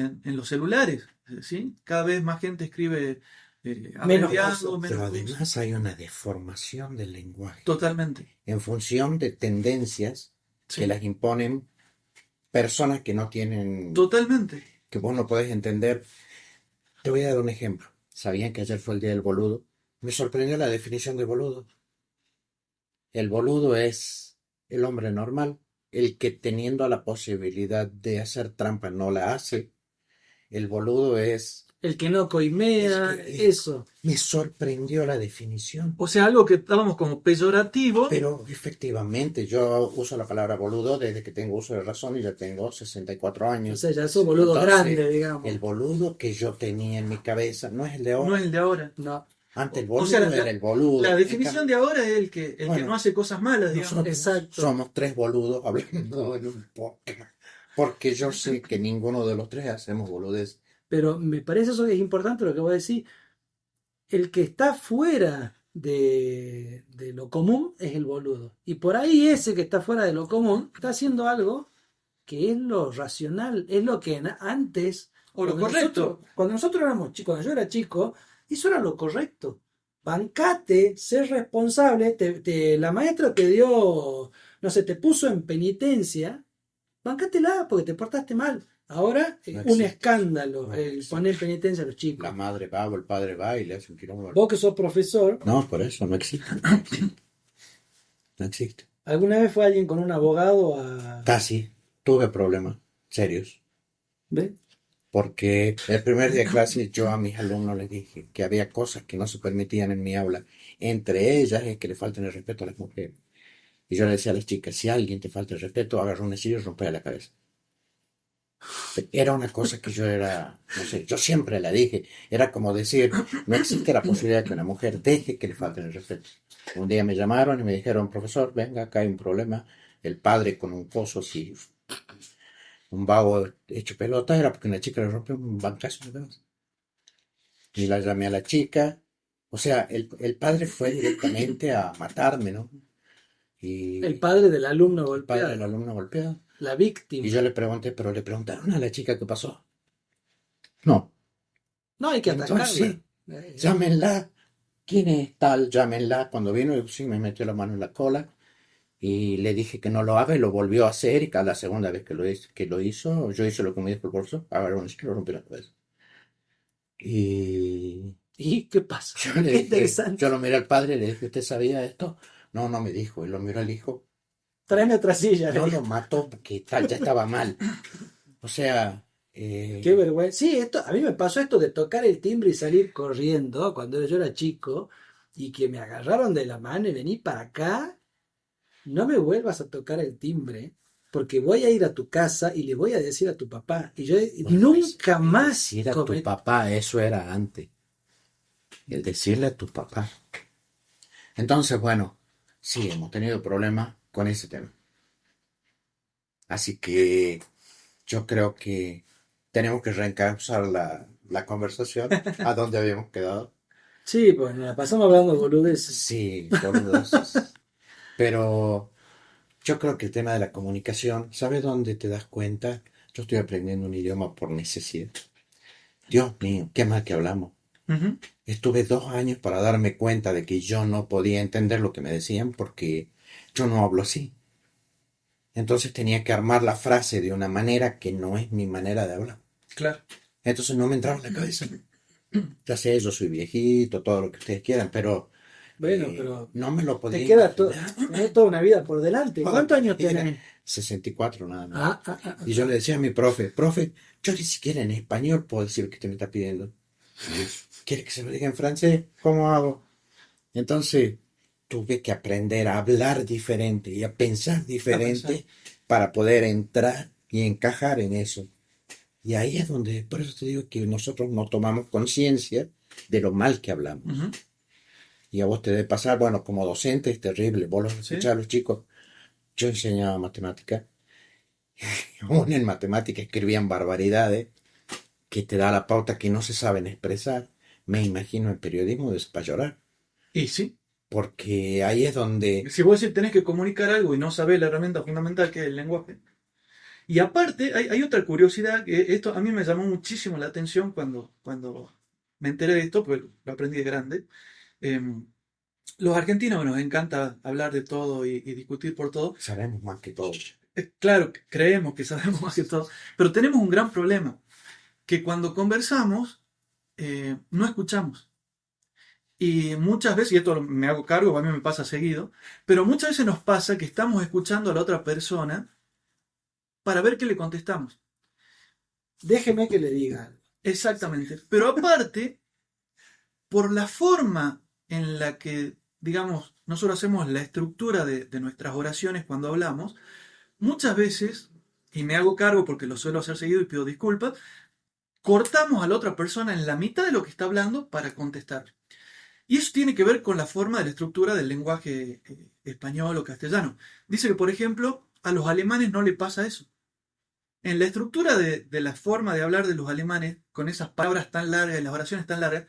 en los celulares, ¿sí? Cada vez más gente escribe Menos abreviado, cosas. Pero menos cosas. además hay una deformación del lenguaje Totalmente. en función de tendencias Sí. que las imponen personas que no tienen, Totalmente. que vos no podés entender. Te voy a dar un ejemplo. ¿Sabían que ayer fue el día del boludo? Me sorprendió la definición de boludo. El boludo es el hombre normal, el que teniendo la posibilidad de hacer trampa no la hace. El boludo es... El que no coimea, Es que- eso. Me sorprendió la definición. O sea, algo que estábamos como peyorativo. Pero efectivamente, yo uso la palabra boludo desde que tengo uso de razón y ya tengo 64 O años. sea, ya sos boludo Entonces, grande, digamos. el boludo que yo tenía en mi cabeza no es el de ahora. No es el de ahora. No, Antes el o boludo sea, era el boludo. La definición de ahora es el que Bueno, no hace cosas malas, digamos. Nosotros exacto. somos tres boludos hablando en un podcast. Porque yo sé que ninguno de los tres hacemos boludez. Pero me parece eso que es importante lo que voy a decir. El que está fuera de lo común es el boludo. Y por ahí ese que está fuera de lo común está haciendo algo que es lo racional, es lo que antes, O lo cuando correcto. cuando nosotros éramos chicos, cuando yo era chico, eso era lo correcto. Bancate, ser responsable, la maestra te dio, no sé, te puso en penitencia, bancátela porque te portaste mal. Ahora No un existe. escándalo No el existe. poner en penitencia a los chicos. La madre va o el padre va y le hace un quilombo. Vos que sos profesor, No, por eso no existe. No existe. ¿alguna vez fue alguien con un abogado a... Casi tuve problemas serios. ¿Ve? Porque el primer día de clase yo a mis alumnos les dije que había cosas que no se permitían en mi aula. Entre ellas es que le falten el respeto a las mujeres. Y yo le decía a las chicas, si alguien te falta el respeto, agarra una silla y rompele la cabeza. Era una cosa que yo era, no sé, yo siempre la dije. Era como decir, no existe la posibilidad que una mujer deje que le falten el respeto. Un día me llamaron y me dijeron, profesor, venga, acá hay un problema. El padre con un coso así, un vago hecho pelota, era porque una chica le rompió un bancazo en la cabeza. Y la llamé a la chica. O sea, el padre fue directamente a matarme, ¿no? Y El padre del alumno el padre del golpeado, alumno golpeado. la víctima. Y yo le pregunté, pero le preguntaron a la chica qué pasó. No. No hay que Entonces, atacarla. sí, llámenla. ¿Quién es tal? Llámenla. Cuando vino, sí me metió la mano en la cola y le dije que no lo haga y lo volvió a hacer. Y cada segunda vez que lo hizo, yo hice lo que me dijo el profesor. Agarró un isquio y lo rompió la cabeza. Y ¿Y qué pasa? yo le Qué dije, interesante. yo lo miré al padre y le dije, ¿usted sabía esto? No, no me dijo. Y lo miró al hijo. Tráeme otra silla. No le lo dijo. mató porque tal, ya estaba mal. O sea, Qué vergüenza. Sí, a mí me pasó esto de tocar el timbre y salir corriendo cuando yo era chico y que me agarraron de la mano y vení para acá. No me vuelvas a tocar el timbre porque voy a ir a tu casa y le voy a decir a tu papá. Y yo bueno, nunca más decir a tu papá, eso era antes. El decirle a tu papá. Entonces, bueno, sí, hemos tenido problemas con ese tema. Así que yo creo que tenemos que reencauzar la conversación a donde habíamos quedado. Sí, pues nos la pasamos hablando de boludeces. Sí, boludeces. Pero yo creo que el tema de la comunicación, ¿sabes dónde te das cuenta? Yo estoy aprendiendo un idioma por necesidad. Dios mío, qué mal que hablamos. Ujú. Estuve 2 años para darme cuenta de que yo no podía entender lo que me decían porque yo no hablo así. Entonces tenía que armar la frase de una manera que no es mi manera de hablar. Claro. Entonces no me entraba en la cabeza. Ya sé, yo soy viejito, todo lo que ustedes quieran, pero Bueno, pero no me lo podía te queda imaginar. tenés toda una vida por delante. ¿Cuántos años Era tenés? 64 nada más. Ah. Y yo le decía a mi profe, yo ni siquiera en español puedo decir lo que usted me está pidiendo. ¿Quiere que se lo diga en francés? ¿Cómo hago? Entonces tuve que aprender a hablar diferente y a pensar diferente para poder entrar y encajar en eso. Y ahí es donde, por eso te digo que nosotros no tomamos conciencia de lo mal que hablamos. Ujú. Y a vos te debe pasar, bueno, como docente es terrible, vos los Sí. escuchás a los chicos. Yo enseñaba matemática, aún en matemática escribían barbaridades que te da la pauta que no se saben expresar. Me imagino en periodismo es para llorar, Y sí, porque ahí es donde... si vos decís tenés que comunicar algo y no sabés la herramienta fundamental que es el lenguaje, Y aparte, hay otra curiosidad, que esto a mí me llamó muchísimo la atención cuando me enteré de esto, pues lo aprendí de grande. Em, los argentinos nos encanta hablar de todo y discutir por todo. Sabemos más que todo. Claro, creemos que sabemos más que todo, pero tenemos un gran problema, que cuando conversamos, no escuchamos. Y muchas veces, y esto me hago cargo, a mí me pasa seguido, pero muchas veces nos pasa que estamos escuchando a la otra persona para ver qué le contestamos. Déjeme que le diga algo. Exactamente. Pero aparte, por la forma en la que, digamos, nosotros hacemos la estructura de nuestras oraciones cuando hablamos, muchas veces, y me hago cargo porque lo suelo hacer seguido y pido disculpas, cortamos a la otra persona en la mitad de lo que está hablando para contestar. Y eso tiene que ver con la forma de la estructura del lenguaje español o castellano. Dice que, por ejemplo, a los alemanes no le pasa eso. En la estructura de la forma de hablar de los alemanes, con esas palabras tan largas y las oraciones tan largas,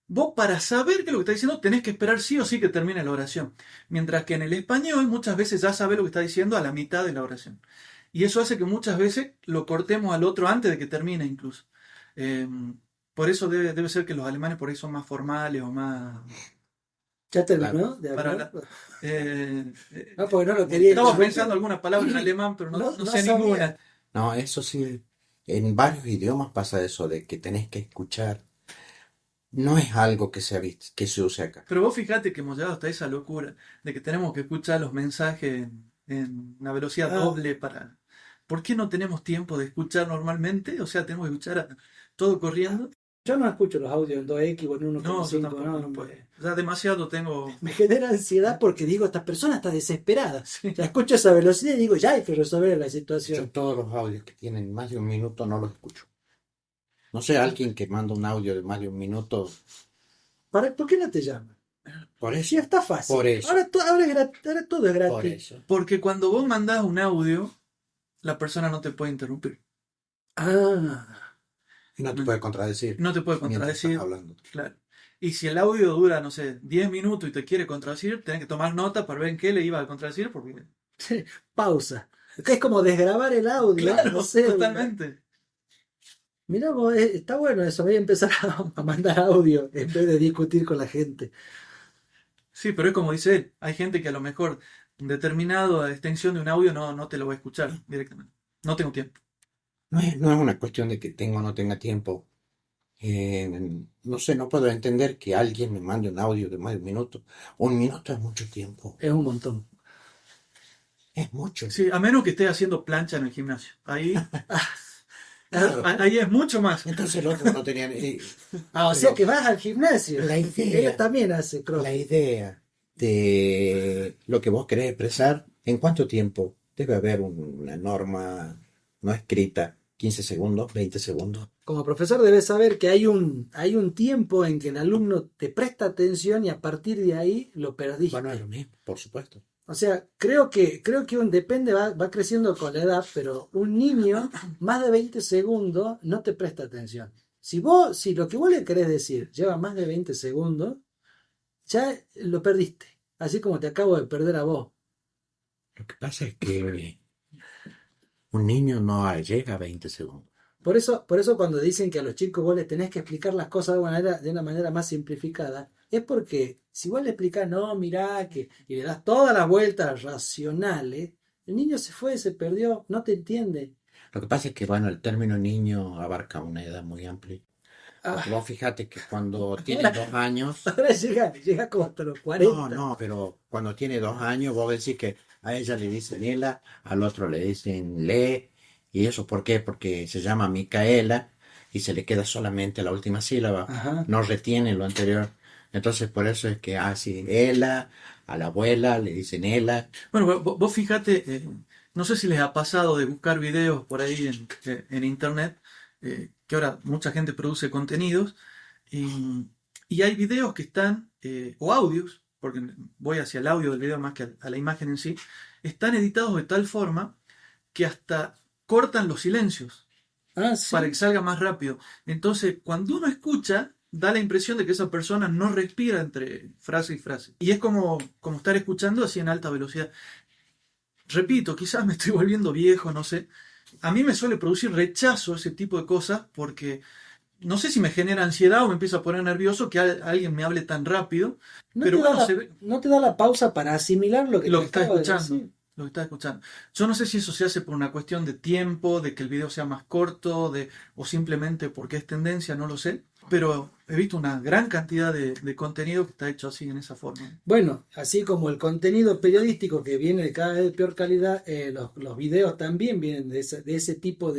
vos para saber qué es lo que está diciendo tenés que esperar sí o sí que termine la oración. Mientras que en el español muchas veces ya sabés lo que está diciendo a la mitad de la oración. Y eso hace que muchas veces lo cortemos al otro antes de que termine incluso. Por eso debe ser que los alemanes por ahí son más formales o más... ¿Ya terminó Claro. de Para hablar? Ah, No, porque no lo quería. Estamos pensando alguna palabra en alemán, pero no sé sabía. ninguna. No, eso sí, en varios idiomas pasa eso de que tenés que escuchar. No es algo que que se use acá. Pero vos fijate que hemos llegado hasta esa locura de que tenemos que escuchar los mensajes en una velocidad doble para... ¿Por qué no tenemos tiempo de escuchar normalmente? O sea, tenemos que escuchar todo corriendo. Yo no escucho los audios en 2X o en 1.5. No, yo tampoco. No puedo. Ya demasiado tengo... Me genera ansiedad porque digo, esta persona está desesperada. Sí. Ya escucho esa velocidad y digo, ya hay que resolver la Yo situación. todos los audios que tienen más de un minuto no los escucho. No sé, alguien que manda un audio de más de un minuto, ¿Por qué no te llaman? por Sí, eso, está fácil. por eso, Ahora es gratis, ahora todo es por gratis. eso. Porque cuando vos mandás un audio, la persona no te puede interrumpir. Ah, Y no te puede contradecir No te puede mientras contradecir. estás hablando. Claro. Y si el audio dura, no sé, 10 minutos y te quiere contradecir, tenés que tomar nota para ver en qué le iba a contradecir, porque... pausa. Es como desgrabar el audio. Claro, no sé. totalmente. Mirá vos, está bueno eso. Voy a empezar a mandar audio en vez de discutir con la gente. Sí, pero es como dice él, hay gente que a lo mejor determinada extensión de un audio no te lo va a escuchar directamente. No tengo tiempo. No es una cuestión de que tenga o no tenga tiempo. No sé, no puedo entender que alguien me mande un audio de más de un minuto. Un minuto es mucho tiempo. Es un montón. Es mucho. Sí, a menos que esté haciendo plancha en el gimnasio. Ahí Claro. es mucho más. Entonces el otro no tenía... O sea que vas al gimnasio. La idea. Ella también hace La crossfit. idea de lo que vos querés expresar, ¿en cuánto tiempo? Debe haber una norma no escrita, 15 segundos, 20 segundos. Como profesor debes saber que hay un tiempo en que el alumno te presta atención y a partir de ahí lo perdiste. Bueno, es lo mismo, por supuesto. O sea, creo que depende, va creciendo con la edad, pero un niño más de 20 segundos no te presta atención. Si lo que vos le querés decir lleva más de 20 segundos, ya lo perdiste. Así como te acabo de perder a vos. Lo que pasa es que un niño no llega a 20 segundos. Por eso cuando dicen que a los chicos vos les tenés que explicar las cosas de una manera más simplificada, es porque si vos le explicás, no, mirá, y le das todas las vueltas racionales, el niño se fue, se perdió, no te entiende. Lo que pasa es que, bueno, el término niño abarca una edad muy amplia. Ah, Porque vos fíjate que cuando tiene 2 años... ahora llega como hasta los 40. No, pero cuando tiene 2 años vos decís que a ella le dicen Ela, al otro le dicen Le, y eso ¿por qué? Porque se llama Micaela y se le queda solamente la última sílaba, Ajá. no retiene lo anterior. Entonces por eso es que así Ela, a la abuela le dicen Ela. Bueno, vos fíjate, no sé si les ha pasado de buscar videos por ahí en internet, que ahora mucha gente produce contenidos, y hay videos que están, o audios, porque voy hacia el audio del video más que a la imagen en sí, están editados de tal forma que hasta cortan los silencios Ah, sí. para que salga más rápido. Entonces, cuando uno escucha, da la impresión de que esa persona no respira entre frase y frase. Y es como estar escuchando así en alta velocidad. Repito, quizás me estoy volviendo viejo, no sé, a mí me suele producir rechazo ese tipo de cosas porque no sé si me genera ansiedad o me empieza a poner nervioso que alguien me hable tan rápido, No pero te da bueno, la, se ve no te da la pausa para asimilar lo que lo te que estás acaba de escuchando, decir. lo que estás escuchando. Yo no sé si eso se hace por una cuestión de tiempo, de que el video sea más corto, o simplemente porque es tendencia, no lo sé, pero he visto una gran cantidad de contenido que está hecho así, en esa forma. Bueno, así como el contenido periodístico que viene de cada vez de peor calidad, los videos también vienen de ese tipo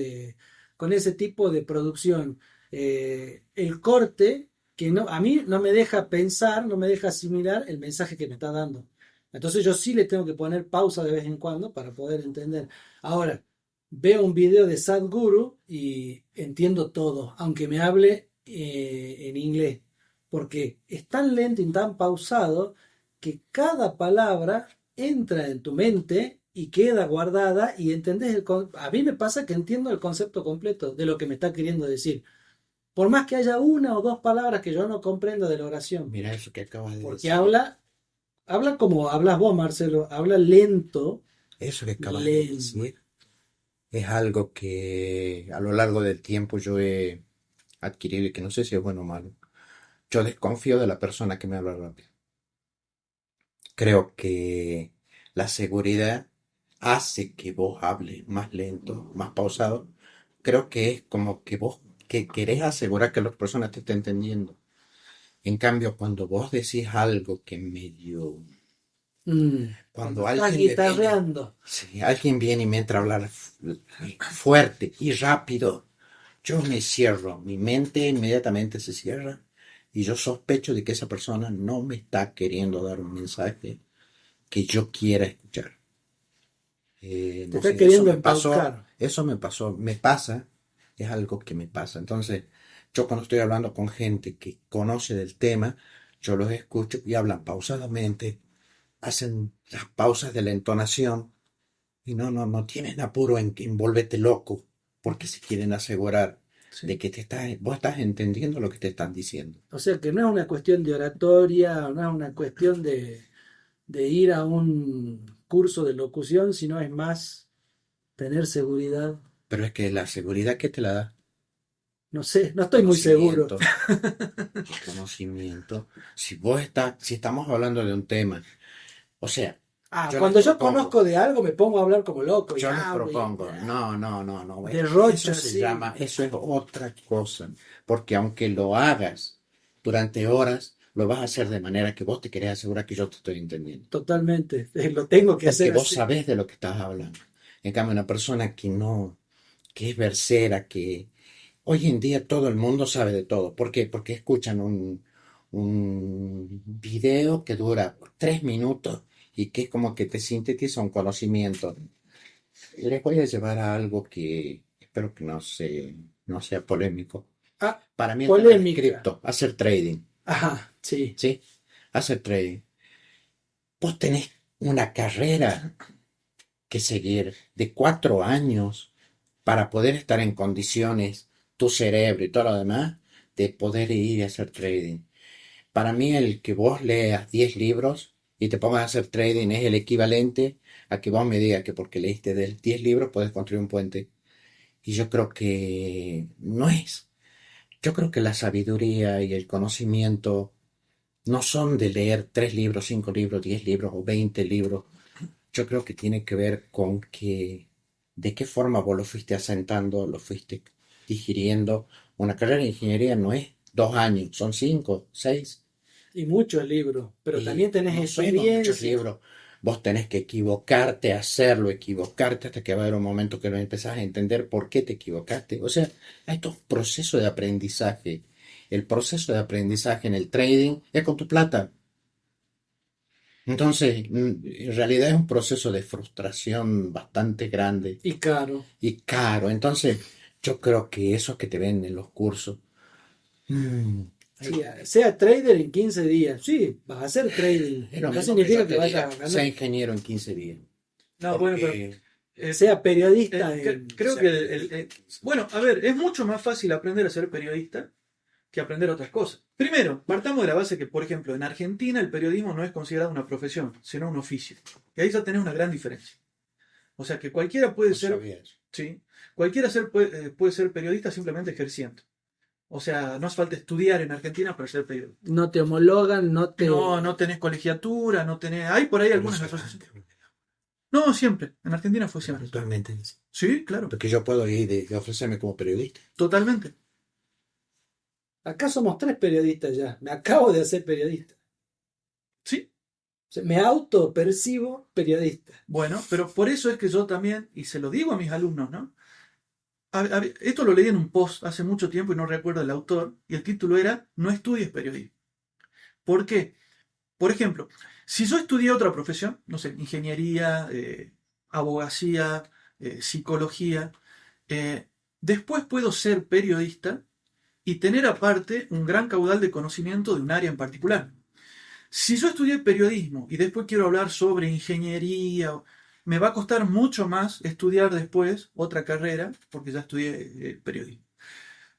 con ese tipo de producción. El corte que no, a mí no me deja pensar, no me deja asimilar el mensaje que me está dando. Entonces yo sí le tengo que poner pausa de vez en cuando para poder entender. Ahora, veo un video de Sadhguru y entiendo todo, aunque me hable en inglés, porque es tan lento y tan pausado que cada palabra entra en tu mente y queda guardada y entendés a mí me pasa que entiendo el concepto completo de lo que me está queriendo decir. Por más que haya una o dos palabras que yo no comprenda de la oración, Mira eso que acabas de porque decir. habla como hablas vos, Marcelo, habla lento, Eso que acabas de lento. decir es algo que a lo largo del tiempo yo he adquirido y que no sé si es bueno o malo. Yo desconfío de la persona que me habla rápido. Creo que la seguridad hace que vos hables más lento, más pausado. Creo que es como que vos que querés asegurar que las personas te estén entendiendo. En cambio, cuando vos decís algo que medio... Cuando Cuando estás alguien me viene, guitarreando, si alguien viene y me entra a hablar fuerte y rápido, yo me cierro, mi mente inmediatamente se cierra y yo sospecho de que esa persona no me está queriendo dar un mensaje que yo quiera escuchar. te No está sé, eso queriendo me pasó, embaucar. me pasa, es algo que me pasa. Entonces, yo cuando estoy hablando con gente que conoce del tema, yo los escucho y hablan pausadamente, hacen las pausas de la entonación y no tienen apuro en que envolvete loco, porque se quieren asegurar de Sí. que vos estás entendiendo lo que te están diciendo. O sea que no es una cuestión de oratoria, no es una cuestión de ir a un curso de locución, sino es más tener seguridad. Pero es que la seguridad que te la da, No sé, no estoy muy seguro. conocimiento, conocimiento. Si estamos hablando de un tema, o sea, Ah, yo les cuando yo propongo, conozco de algo me pongo a hablar como loco y yo les hablo y propongo, no, derrocho eso se así. llama, eso es otra cosa, porque aunque lo hagas durante horas, lo vas a hacer de manera que vos te querés asegurar que yo te estoy entendiendo. Totalmente, lo tengo que Porque hacer vos así. sabés de lo que estás hablando. En cambio, una persona que no, que es versera, que hoy en día todo el mundo sabe de todo. ¿Por qué? Porque escuchan un video que dura 3 minutos y que es como que te sintetiza un conocimiento. Les voy a llevar a algo que espero que no sea polémico. Ah, Para mí está polémica. prescripto hacer trading, Ajá, sí. ¿sí? Hacer trading. Vos tenés una carrera que seguir de 4 años para poder estar en condiciones, tu cerebro y todo lo demás, de poder ir y hacer trading. Para mí el que vos leas 10 libros y te pongas a hacer trading es el equivalente a que vos me digas que porque leíste 10 libros puedes construir un puente. Y yo creo que no es. Yo creo que la sabiduría y el conocimiento no son de leer 3 libros, 5 libros, 10 libros o 20 libros. Yo creo que tiene que ver con que de qué forma vos lo fuiste asentando, lo fuiste digiriendo. Una carrera de ingeniería no es 2 años, son 5, 6. Y muchos libros, pero Y también tenés no son muchos experiencia. libros. Vos tenés que equivocarte, hacerlo, equivocarte hasta que va a haber un momento que lo empezás a entender por qué te equivocaste. O sea, esto es un proceso de aprendizaje. El proceso de aprendizaje en el trading es con tu plata. Entonces, en realidad es un proceso de frustración bastante grande Y caro. y caro. Entonces, yo creo que eso que te venden los cursos, mm, Sí, sea trader en 15 días. Sí, vas a hacer trading. es lo No mismo que significa yo que te diga, vayas a sea ganar. ingeniero en 15 días. No, bueno, pero Porque eh, Sea periodista en... creo que bueno, a ver, es mucho más fácil aprender a ser periodista que aprender otras cosas. Primero, partamos de la base que, por ejemplo, en Argentina el periodismo no es considerado una profesión, sino un oficio. Y ahí ya tenés una gran diferencia. O sea que cualquiera puede no ser, sabía eso. ¿sí? Cualquiera puede ser periodista simplemente ejerciendo. O sea, no hace falta estudiar en Argentina para ser periodista. No te homologan, no te... No tenés colegiatura, no tenés... Hay por ahí Pero algunas no asociaciones. solamente, No, siempre. En Argentina fue siempre. eventualmente. Sí, claro. Porque yo puedo ir y ofrecerme como periodista. Totalmente. Acá somos 3 periodistas ya. Me acabo de hacer periodista. Sí. O sea, me autopercibo periodista. Bueno, pero por eso es que yo también, y se lo digo a mis alumnos, ¿no? Esto lo leí en un post hace mucho tiempo y no recuerdo el autor, y el título era No estudies periodismo. ¿Por qué? Por ejemplo, si yo estudié otra profesión, no sé, ingeniería, abogacía, psicología, después puedo ser periodista y tener aparte un gran caudal de conocimiento de un área en particular. Si yo estudié periodismo y después quiero hablar sobre ingeniería, me va a costar mucho más estudiar después otra carrera porque ya estudié periodismo.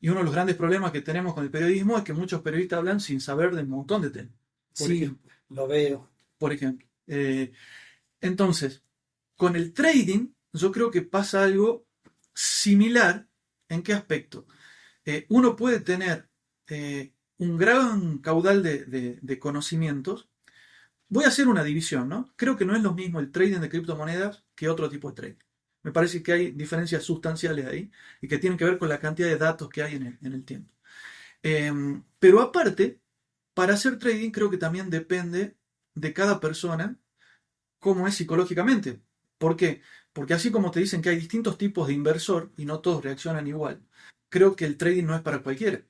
Y uno de los grandes problemas que tenemos con el periodismo es que muchos periodistas hablan sin saber de un montón de temas. Sí, lo veo. Por ejemplo. Entonces, con el trading, yo creo que pasa algo similar. ¿En qué aspecto? Uno puede tener un gran caudal de conocimientos. Voy a hacer una división, ¿no? Creo que no es lo mismo el trading de criptomonedas que otro tipo de trading. Me parece que hay diferencias sustanciales ahí y que tienen que ver con la cantidad de datos que hay en el tiempo. Pero aparte, para hacer trading creo que también depende de cada persona cómo es psicológicamente. ¿Por qué? Porque así como te dicen que hay distintos tipos de inversor y no todos reaccionan igual, creo que el trading no es para cualquiera.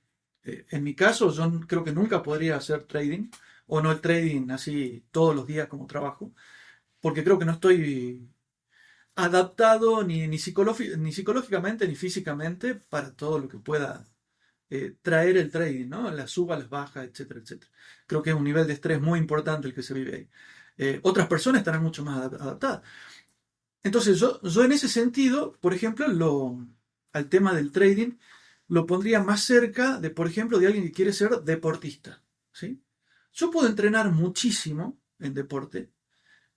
En mi caso, yo creo que nunca podría hacer trading, o no el trading así todos los días como trabajo, porque creo que no estoy adaptado ni psicológicamente ni físicamente para todo lo que pueda traer el trading, ¿no? Las subas, las bajas, etcétera, etcétera. Creo que es un nivel de estrés muy importante el que se vive ahí. Otras personas estarán mucho más adaptadas. Entonces, yo en ese sentido, por ejemplo, al tema del trading, lo pondría más cerca de, por ejemplo, de alguien que quiere ser deportista, ¿sí? Yo puedo entrenar muchísimo en deporte,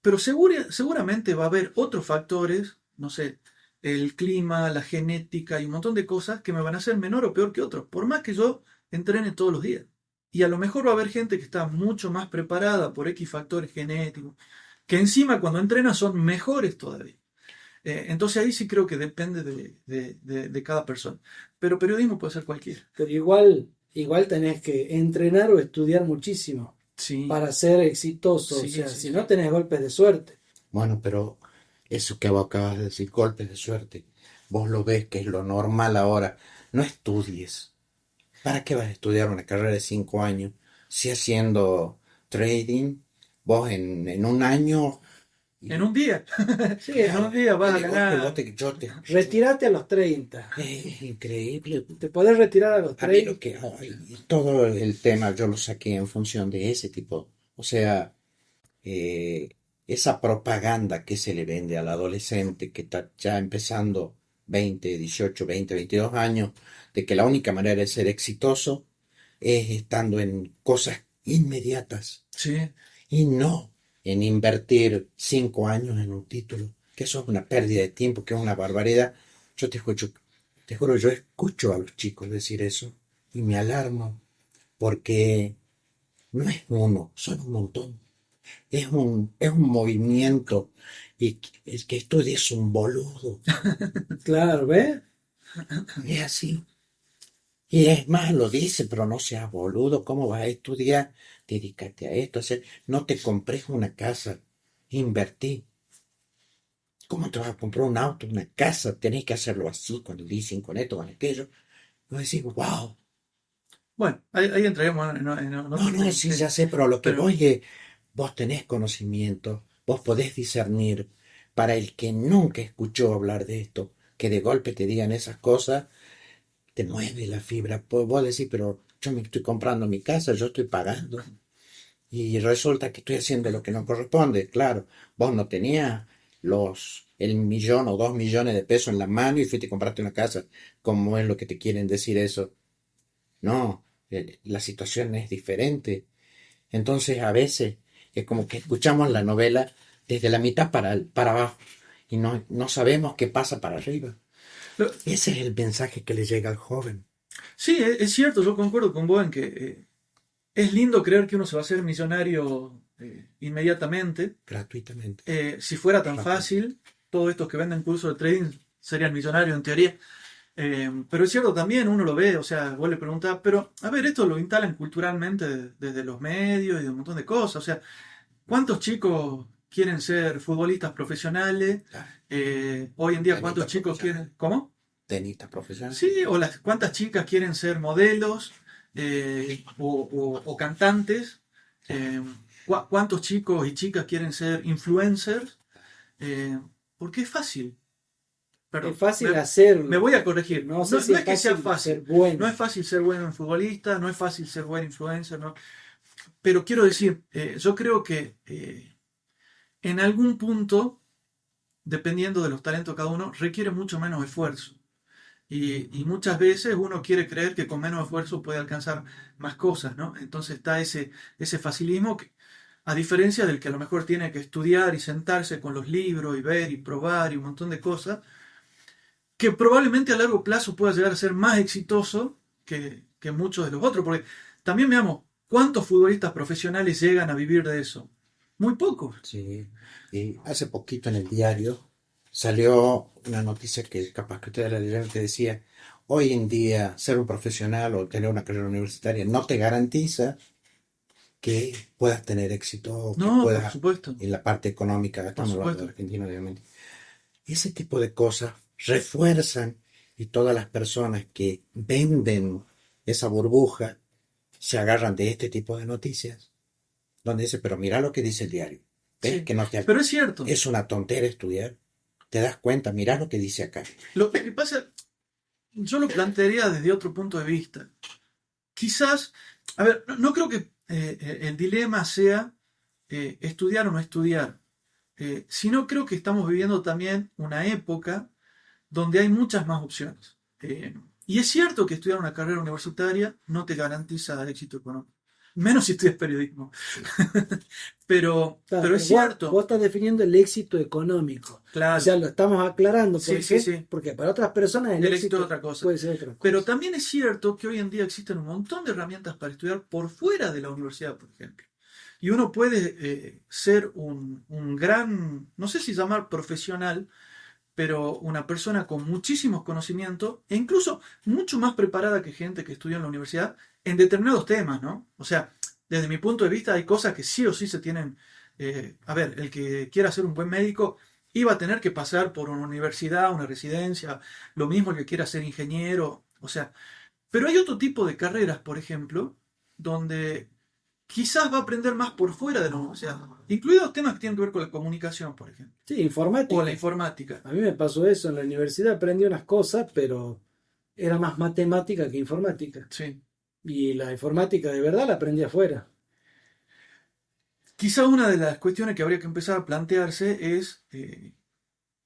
pero seguramente va a haber otros factores, no sé, el clima, la genética y un montón de cosas que me van a hacer menor o peor que otros, por más que yo entrene todos los días. Y a lo mejor va a haber gente que está mucho más preparada por X factores genéticos, que encima cuando entrena son mejores todavía. Entonces ahí sí creo que depende de cada persona. Pero periodismo puede ser cualquiera. Pero igual tenés que entrenar o estudiar muchísimo Sí, para ser exitoso. sí, O sea, sí, si sí. no tenés golpes de suerte. Bueno, pero eso que vos acabas de decir, golpes de suerte, vos lo ves que es lo normal ahora. No estudies. ¿Para qué vas a estudiar una carrera de 5 años si haciendo trading, vos en un año En un día. Sí, En un día vas a de golpe, ganar. retirate a los 30. es increíble. Te podés retirar a los A mí lo 30. que todo el tema yo lo saqué en función de ese tipo. O sea, eh, esa propaganda que se le vende al adolescente que está ya empezando 20, 18, 20, 22 años, de que la única manera de ser exitoso es estando en cosas inmediatas Sí, y no en invertir 5 años en un título, que eso es una pérdida de tiempo, que es una barbaridad. Yo te juro, yo escucho a los chicos decir eso y me alarmo porque no es uno, son un montón. Es un movimiento y el que estudia es un boludo. Claro, ¿ves? Es así. Y es más, lo dice, pero no seas boludo. ¿Cómo vas a estudiar? Dedícate a esto. No te compres una casa. Invertí. ¿Cómo te vas a comprar un auto, una casa? Tenés que hacerlo así, con el leasing, con esto, con aquello. Y vos decís, wow. bueno, ahí entraremos en No, otro no, sí, ya sé, pero lo que pero voy es, vos tenés conocimiento, vos podés discernir. Para el que nunca escuchó hablar de esto, que de golpe te digan esas cosas, te mueve la fibra. Pues vos decís, pero yo me estoy comprando mi casa, yo estoy pagando. Y resulta que estoy haciendo lo que no corresponde. Claro, vos no tenías el 1 o 2 millones de pesos en la mano y fuiste a comprarte una casa. ¿Cómo es lo que te quieren decir eso? No, la situación es diferente. Entonces a veces es como que escuchamos la novela desde la mitad para abajo y no sabemos qué pasa para arriba. Lo- Ese es el mensaje que le llega al joven, sí, es cierto, yo concuerdo con vos en que es lindo creer que uno se va a hacer millonario inmediatamente. gratuitamente. Si fuera tan Rápido. fácil, todos estos que venden cursos de trading serían millonarios en teoría. Pero es cierto también, uno lo ve, o sea, vos le preguntás, pero a ver, esto lo instalan culturalmente desde los medios y de un montón de cosas. O sea, ¿cuántos chicos quieren ser futbolistas profesionales? Claro. Hoy en día, Tenista ¿cuántos chicos profesional. quieren? ¿Cómo? Tenista profesional. Sí, o cuántas chicas quieren ser modelos o cantantes. Eh, ¿Cuántos chicos y chicas quieren ser influencers? Eh, Porque es fácil. Perdón, Es fácil me hacerlo. voy a corregir. No sé si No es es que sea fácil ser fácil. bueno. No es fácil ser buen futbolista, no es fácil ser buen influencer, no. Pero quiero decir, yo creo que en algún punto, dependiendo de los talentos de cada uno, requiere mucho menos esfuerzo. Y muchas veces uno quiere creer que con menos esfuerzo puede alcanzar más cosas, ¿no? Entonces está ese facilismo que, a diferencia del que a lo mejor tiene que estudiar y sentarse con los libros y ver y probar y un montón de cosas, que probablemente a largo plazo pueda llegar a ser más exitoso que muchos de los otros, porque también veamos, ¿cuántos futbolistas profesionales llegan a vivir de eso? Muy pocos. Sí. Y hace poquito en el diario salió una noticia que capaz que ustedes la leyeron que decía, hoy en día ser un profesional o tener una carrera universitaria no te garantiza que puedas tener éxito, que No, por puedas supuesto, en la parte económica, por estamos hablando de supuesto. Argentina obviamente. Ese tipo de cosas refuerzan y todas las personas que venden esa burbuja se agarran de este tipo de noticias, donde dice, pero mira lo que dice el diario. ¿Ves Sí, que no te... pero es cierto. es una tontera estudiar? ¿Te das cuenta? Mira lo que dice acá. Lo que pasa, yo lo plantearía desde otro punto de vista. Quizás, a ver, no creo que el dilema sea estudiar o no estudiar, sino creo que estamos viviendo también una época donde hay muchas más opciones. Y es cierto que estudiar una carrera universitaria no te garantiza éxito económico, menos si estudias periodismo. Claro, Pero es vos cierto, estás definiendo el éxito económico. O claro, sea, lo estamos aclarando. ¿Por sí, sí, qué? sí, Porque para otras personas el el éxito es éxito otra cosa. puede ser otra Pero cosa. también es cierto que hoy en día existen un montón de herramientas para estudiar por fuera de la universidad, por ejemplo. Y uno puede ser un gran, no sé si llamar profesional, pero una persona con muchísimos conocimientos e incluso mucho más preparada que gente que estudió en la universidad en determinados temas, ¿no? O sea, desde mi punto de vista hay cosas que sí o sí se tienen... a ver, el que quiera ser un buen médico iba a tener que pasar por una universidad, una residencia, lo mismo el que quiera ser ingeniero, o sea, pero hay otro tipo de carreras, por ejemplo, donde quizás va a aprender más por fuera de la universidad, incluidos temas que tienen que ver con la comunicación, por ejemplo, Sí, o la informática. informática. A mí me pasó eso. En la universidad aprendí unas cosas, pero era más matemática que informática. Sí. Y la informática de verdad la aprendí afuera. Quizá una de las cuestiones que habría que empezar a plantearse es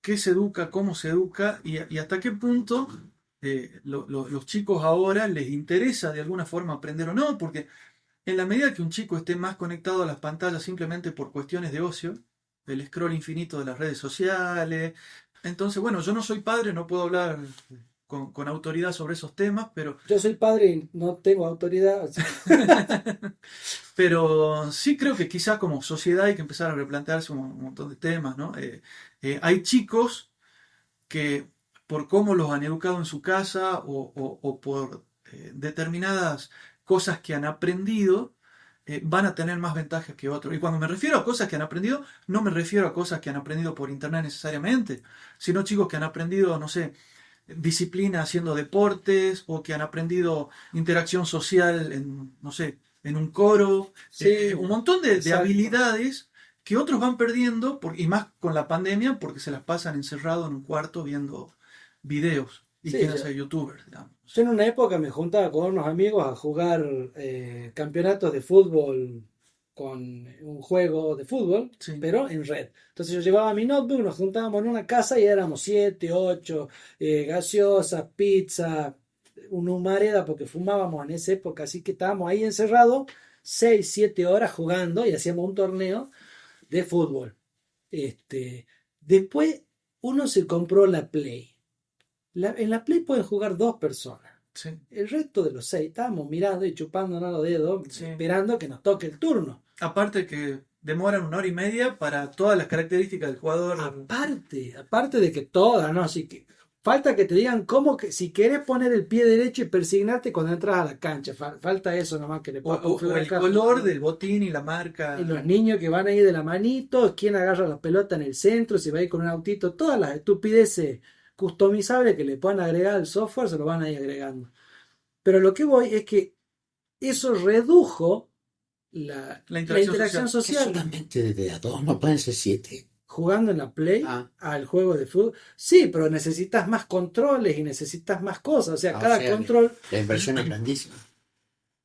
qué se educa, cómo se educa y hasta qué punto los chicos ahora les interesa de alguna forma aprender o no, porque en la medida que un chico esté más conectado a las pantallas simplemente por cuestiones de ocio, el scroll infinito de las redes sociales, entonces, bueno, yo no soy padre, no puedo hablar con autoridad sobre esos temas, Yo soy padre y no tengo autoridad. O sea, pero sí creo que quizá como sociedad hay que empezar a replantearse un montón de temas, ¿no? Hay chicos que por cómo los han educado en su casa o por determinadas cosas que han aprendido, van a tener más ventajas que otros. Y cuando me refiero a cosas que han aprendido, no me refiero a cosas que han aprendido por internet necesariamente, sino chicos que han aprendido, no sé, disciplina haciendo deportes o que han aprendido interacción social en, no sé, en un coro, sí, un montón de exacto. habilidades que otros van perdiendo, y más con la pandemia, porque se las pasan encerrados en un cuarto viendo videos y Sí, quieren yo, ser youtubers, digamos. yo en una época me juntaba con unos amigos a jugar campeonatos de fútbol con un juego de fútbol, Sí, pero en red. Entonces yo llevaba mi notebook, nos juntábamos en una casa y éramos 7, 8, gaseosa, pizza, un humareda porque fumábamos en esa época, así que estábamos ahí encerrados 6, 7 horas jugando y hacíamos un torneo de fútbol. Después uno se compró la Play. En la Play pueden jugar 2 personas. Sí, El resto de los 6 estábamos mirando y chupándonos los dedos, sí. esperando que nos toque el turno. Aparte que demoran 1 hora y media para todas las características del jugador. Aparte de que todas, ¿no? Así que falta que te digan cómo que si querés poner el pie derecho y persignarte cuando entras a la cancha. Falta eso nomás que le O, puedas o configurar el acá. color del botín y la marca. Y los niños que van a ir de la manito, quién agarra la pelota en el centro, si va a ir con un autito, todas las estupideces customizables que le puedan agregar al software se lo van a ir agregando. Pero lo que voy es que eso redujo la La interacción interacción Que social. solamente de a dos, no pueden ser 7. Jugando en la Play Ah. al juego de fútbol. Sí, pero necesitas más controles y necesitas más cosas. O sea, Ah, o cada sea, control, La inversión es grandísima.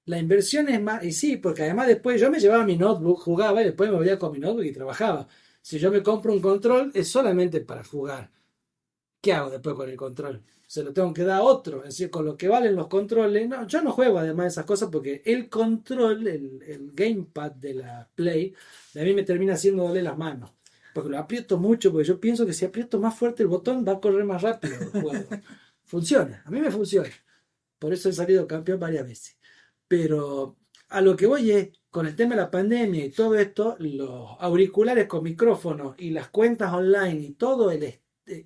la inversión es más. Y sí, porque además después yo me llevaba mi notebook, jugaba y después me volvía con mi notebook y trabajaba. Si yo me compro un control, es solamente para jugar. ¿Qué hago después con el control? Se lo tengo que dar a otro. Es decir, con lo que valen los controles. No, yo no juego además de esas cosas porque el control, el gamepad de la Play, a mí me termina haciendo doler las manos. Porque lo aprieto mucho, porque yo pienso que si aprieto más fuerte el botón va a correr más rápido el juego. Funciona, a mí me funciona. Por eso he salido campeón varias veces. Pero a lo que voy es, con el tema de la pandemia y todo esto, los auriculares con micrófono y las cuentas online y todo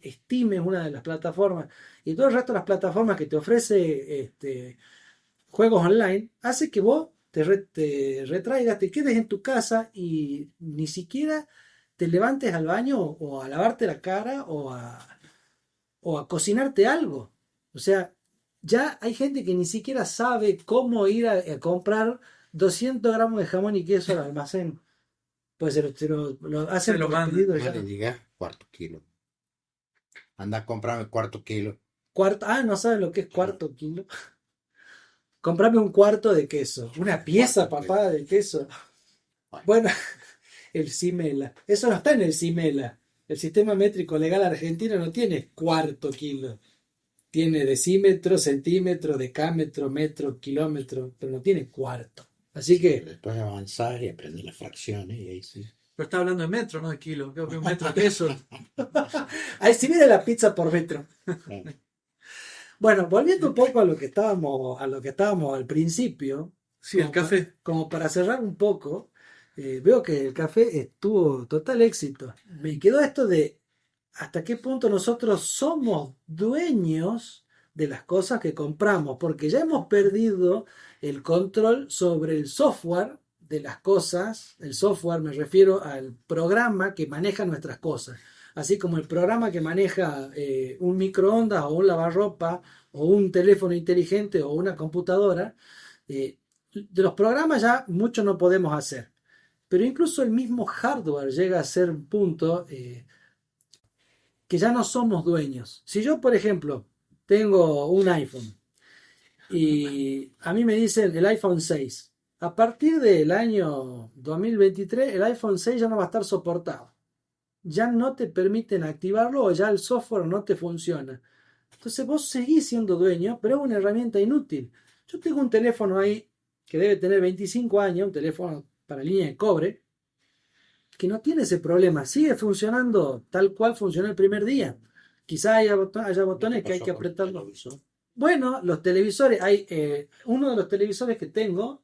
Steam es una de las plataformas y todo el resto de las plataformas que te ofrece juegos online, hace que vos te retraigas, te quedes en tu casa y ni siquiera te levantes al baño o a lavarte la cara o a cocinarte algo. O sea, ya hay gente que ni siquiera sabe cómo ir a comprar 200 gramos de jamón y queso al almacén. Pues lo hacen Se lo por mandan. pedido No ya. le digas cuarto kilo. Anda a comprarme cuarto kilo. No sabes lo que es cuarto kilo. Comprame un cuarto de queso. Una pieza, Cuarto papá, de queso. Bueno, el CIMELA. Eso no está en el CIMELA. El sistema métrico legal argentino no tiene cuarto kilo. Tiene decímetro, centímetro, decámetro, metro, kilómetro, pero no tiene cuarto. Así que, Después avanzar y aprender las fracciones y ahí sí. Pero está hablando de metro, no de kilo. Creo que un metro de eso. ahí sí viene la pizza por metro. Bueno, Bueno, volviendo un poco a lo que estábamos al principio, Sí, el como, café. como para cerrar un poco, veo que el café estuvo total éxito. Me quedó esto de hasta qué punto nosotros somos dueños de las cosas que compramos, porque ya hemos perdido el control sobre el software de las cosas. El software me refiero al programa que maneja nuestras cosas. Así como el programa que maneja un microondas o un lavarropa o un teléfono inteligente o una computadora, de los programas ya mucho no podemos hacer. Pero incluso el mismo hardware llega a ser un punto que ya no somos dueños. Si yo, por ejemplo, tengo un iPhone y a mí me dicen el iPhone 6, a partir del año 2023 el iPhone 6 ya no va a estar soportado. Ya no te permiten activarlo o ya el software no te funciona. Entonces vos seguís siendo dueño, pero es una herramienta inútil. Yo tengo un teléfono ahí que debe tener 25 años, un teléfono para línea de cobre, que no tiene ese problema, sigue funcionando tal cual funcionó el primer día. Quizá haya botones que hay que apretarlo. Bueno, los televisores, uno de los televisores que tengo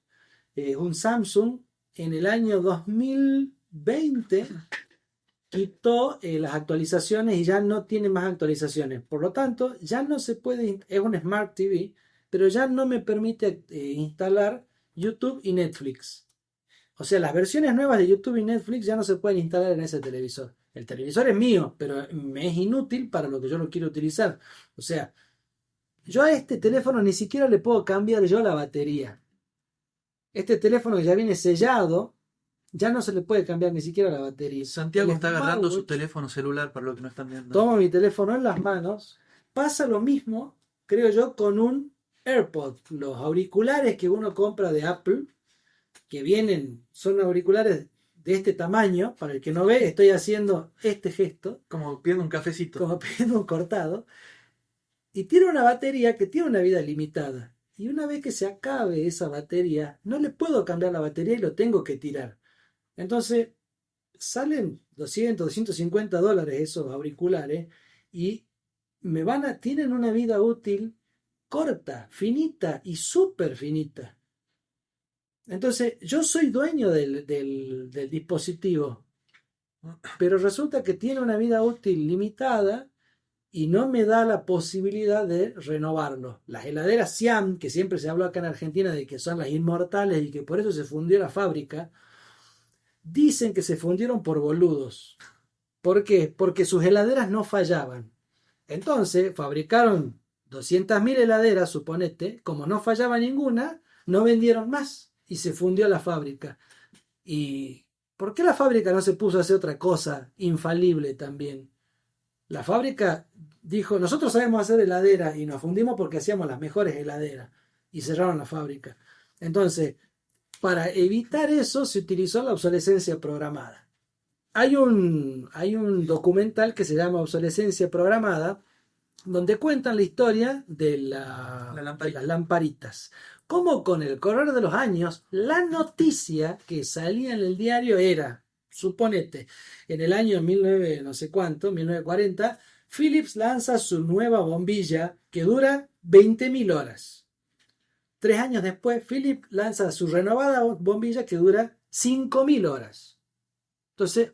es un Samsung en el año 2020 quitó las actualizaciones y ya no tiene más actualizaciones. Por lo tanto, ya no se puede, es un Smart TV, pero ya no me permite instalar YouTube y Netflix. O sea, las versiones nuevas de YouTube y Netflix ya no se pueden instalar en ese televisor. El televisor es mío, pero me es inútil para lo que yo lo quiero utilizar. O sea, yo a este teléfono ni siquiera le puedo cambiar yo la batería. Este teléfono que ya viene sellado, ya no se le puede cambiar ni siquiera la batería. Santiago El está agarrando su smartwatch, teléfono celular para lo que no están viendo. tomo mi teléfono en las manos. Pasa lo mismo, creo yo, con un AirPod. Los auriculares que uno compra de Apple, que son auriculares de este tamaño. Para el que no ve, estoy haciendo este gesto, Como pidiendo un cafecito. como pidiendo un cortado. Y tiene una batería que tiene una vida limitada. Y una vez que se acabe esa batería, no le puedo cambiar la batería y lo tengo que tirar. Entonces, salen $200, $250 esos auriculares y tienen una vida útil corta, finita y súper finita. Entonces, yo soy dueño del dispositivo, pero resulta que tiene una vida útil limitada y no me da la posibilidad de renovarlo. Las heladeras Siam, que siempre se habló acá en Argentina de que son las inmortales y que por eso se fundió la fábrica, dicen que se fundieron por boludos. ¿Por qué? Porque sus heladeras no fallaban. Entonces, fabricaron 200.000 heladeras, suponete, como no fallaba ninguna, no vendieron más y se fundió la fábrica. ¿Y por qué la fábrica no se puso a hacer otra cosa infalible también? La fábrica dijo, nosotros sabemos hacer heladeras y nos fundimos porque hacíamos las mejores heladeras y cerraron la fábrica. Entonces, para evitar eso se utilizó la obsolescencia programada. Hay un documental que se llama Obsolescencia Programada, donde cuentan la historia de las lamparitas. Como con el correr de los años, la noticia que salía en el diario era, suponete, en el año 19 no sé cuánto, 1940, Philips lanza su nueva bombilla que dura 20.000 horas. 3 años después, Philips lanza su renovada bombilla que dura 5.000 horas. Entonces,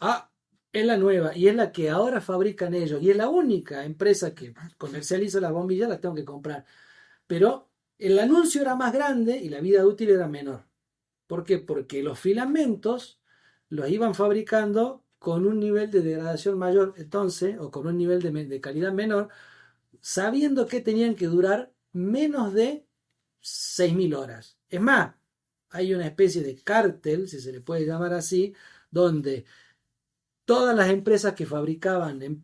es la nueva y es la que ahora fabrican ellos y es la única empresa que comercializa las bombillas, las tengo que comprar. Pero el anuncio era más grande y la vida útil era menor. ¿Por qué? Porque los filamentos los iban fabricando con un nivel de degradación mayor, entonces, o con un nivel de calidad menor, sabiendo que tenían que durar menos de 6.000 horas. Es más, hay una especie de cártel, si se le puede llamar así, donde todas las empresas que fabricaban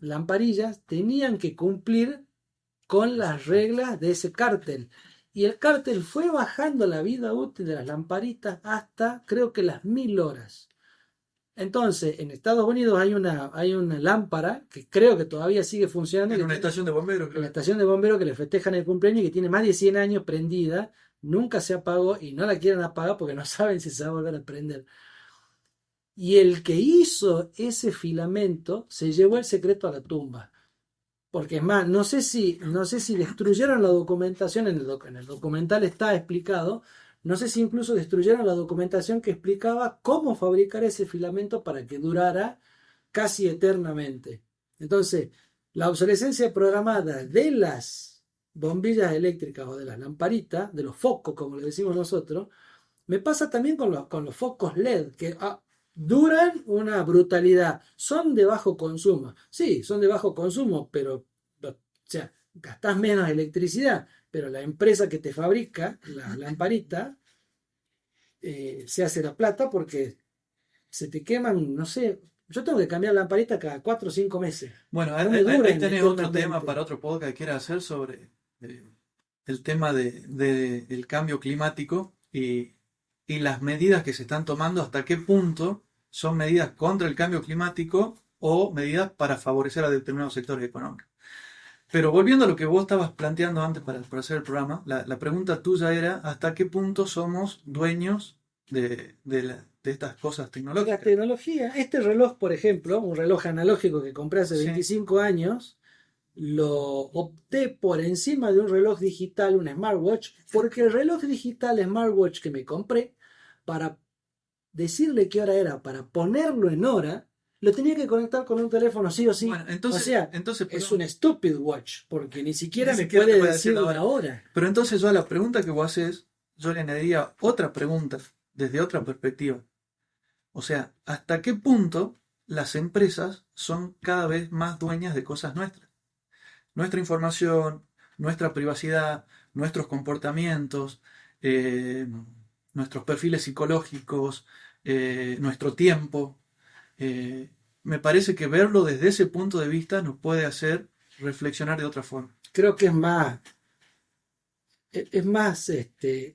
lamparillas tenían que cumplir con las reglas de ese cártel. Y el cártel fue bajando la vida útil de las lamparitas hasta, creo que las 1.000 horas. Entonces, en Estados Unidos hay una lámpara que creo que todavía sigue funcionando. En una estación de bomberos. En la estación de bomberos que le festejan el cumpleaños y que tiene más de 100 años prendida, nunca se apagó y no la quieren apagar porque no saben si se va a volver a prender. Y el que hizo ese filamento se llevó el secreto a la tumba. Porque es más, no sé si destruyeron la documentación, en el documental está explicado, no sé si incluso destruyeron la documentación que explicaba cómo fabricar ese filamento para que durara casi eternamente. Entonces, la obsolescencia programada de las bombillas eléctricas o de las lamparitas, de los focos, como le decimos nosotros, me pasa también con los focos LED, que duran una brutalidad. Son de bajo consumo. Sí, son de bajo consumo, pero o sea, gastás menos electricidad. Pero la empresa que te fabrica la lamparita se hace la plata porque se te queman, no sé. Yo tengo que cambiar la lamparita cada 4 o 5 meses. Bueno, No me ahí duran tenés otro eternamente. tema para otro podcast que quiera hacer sobre el tema del cambio climático y las medidas que se están tomando, hasta qué punto son medidas contra el cambio climático o medidas para favorecer a determinados sectores económicos. Pero volviendo a lo que vos estabas planteando antes para hacer el programa, la pregunta tuya era hasta qué punto somos dueños de estas cosas La tecnológicas. tecnología, este reloj, por ejemplo, un reloj analógico que compré hace Sí. 25 años, lo opté por encima de un reloj digital, un smartwatch, porque el reloj digital smartwatch que me compré, para decirle qué hora era, para ponerlo en hora, lo tenía que conectar con un teléfono sí o sí. Bueno, entonces, O sea, entonces es perdón, un stupid watch, porque ni siquiera Ni me siquiera te puede puede decir decir la la hora. pero entonces yo a la pregunta que vos haces, yo le añadiría otra pregunta desde otra perspectiva. O sea, ¿hasta qué punto las empresas son cada vez más dueñas de cosas nuestras? Nuestra información, nuestra privacidad, nuestros comportamientos, nuestros perfiles psicológicos, nuestro tiempo. Me parece que verlo desde ese punto de vista nos puede hacer reflexionar de otra forma. Creo que es más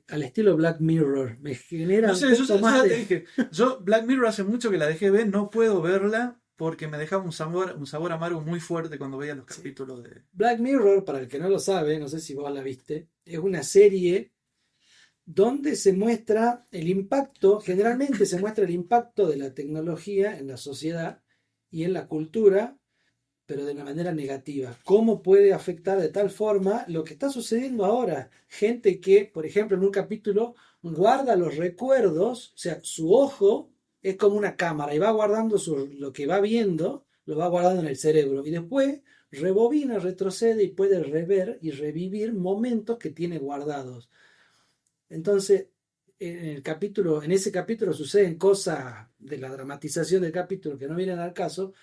al estilo Black Mirror. Me genera No un sé, yo poco ya más te de... dije, yo Black Mirror hace mucho que la dejé ver, no puedo verla porque me dejaba un sabor amargo muy fuerte cuando veía los capítulos de... Black Mirror, para el que no lo sabe, no sé si vos la viste, es una serie donde se muestra el impacto, generalmente se muestra el impacto de la tecnología en la sociedad y en la cultura pero de una manera negativa. ¿Cómo puede afectar de tal forma lo que está sucediendo ahora? Gente que, por ejemplo, en un capítulo guarda los recuerdos, o sea, su ojo es como una cámara y va guardando lo que va viendo, lo va guardando en el cerebro y después rebobina, retrocede y puede rever y revivir momentos que tiene guardados. Entonces, en ese capítulo suceden cosas de la dramatización del capítulo que no vienen al caso,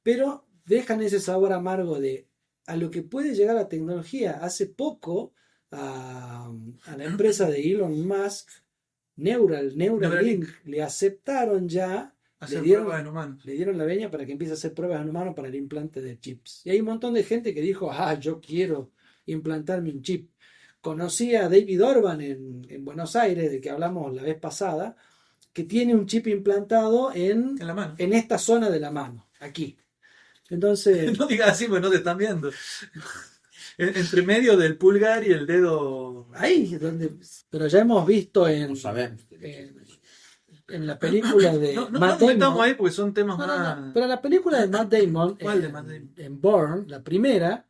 pero dejan ese sabor amargo de a lo que puede llegar la tecnología. Hace poco a la empresa de Elon Musk, Neuralink, le aceptaron ya, Hacer pruebas en humanos. le dieron la veña para que empiece a hacer pruebas en humanos para el implante de chips. Y hay un montón de gente que dijo, yo quiero implantarme un chip. Conocí a David Orban en Buenos Aires, de que hablamos la vez pasada, que tiene un chip implantado En la mano. en esta zona de la mano, aquí. Entonces, No digas así, pues no te están viendo. Entre medio del pulgar y el dedo. ahí es donde, pero ya hemos visto No sabemos. en la película de No Matt estamos Damon. ahí porque son temas No, más. pero la película de Matt Damon, ¿Cuál de Matt Damon? en Bourne, la primera,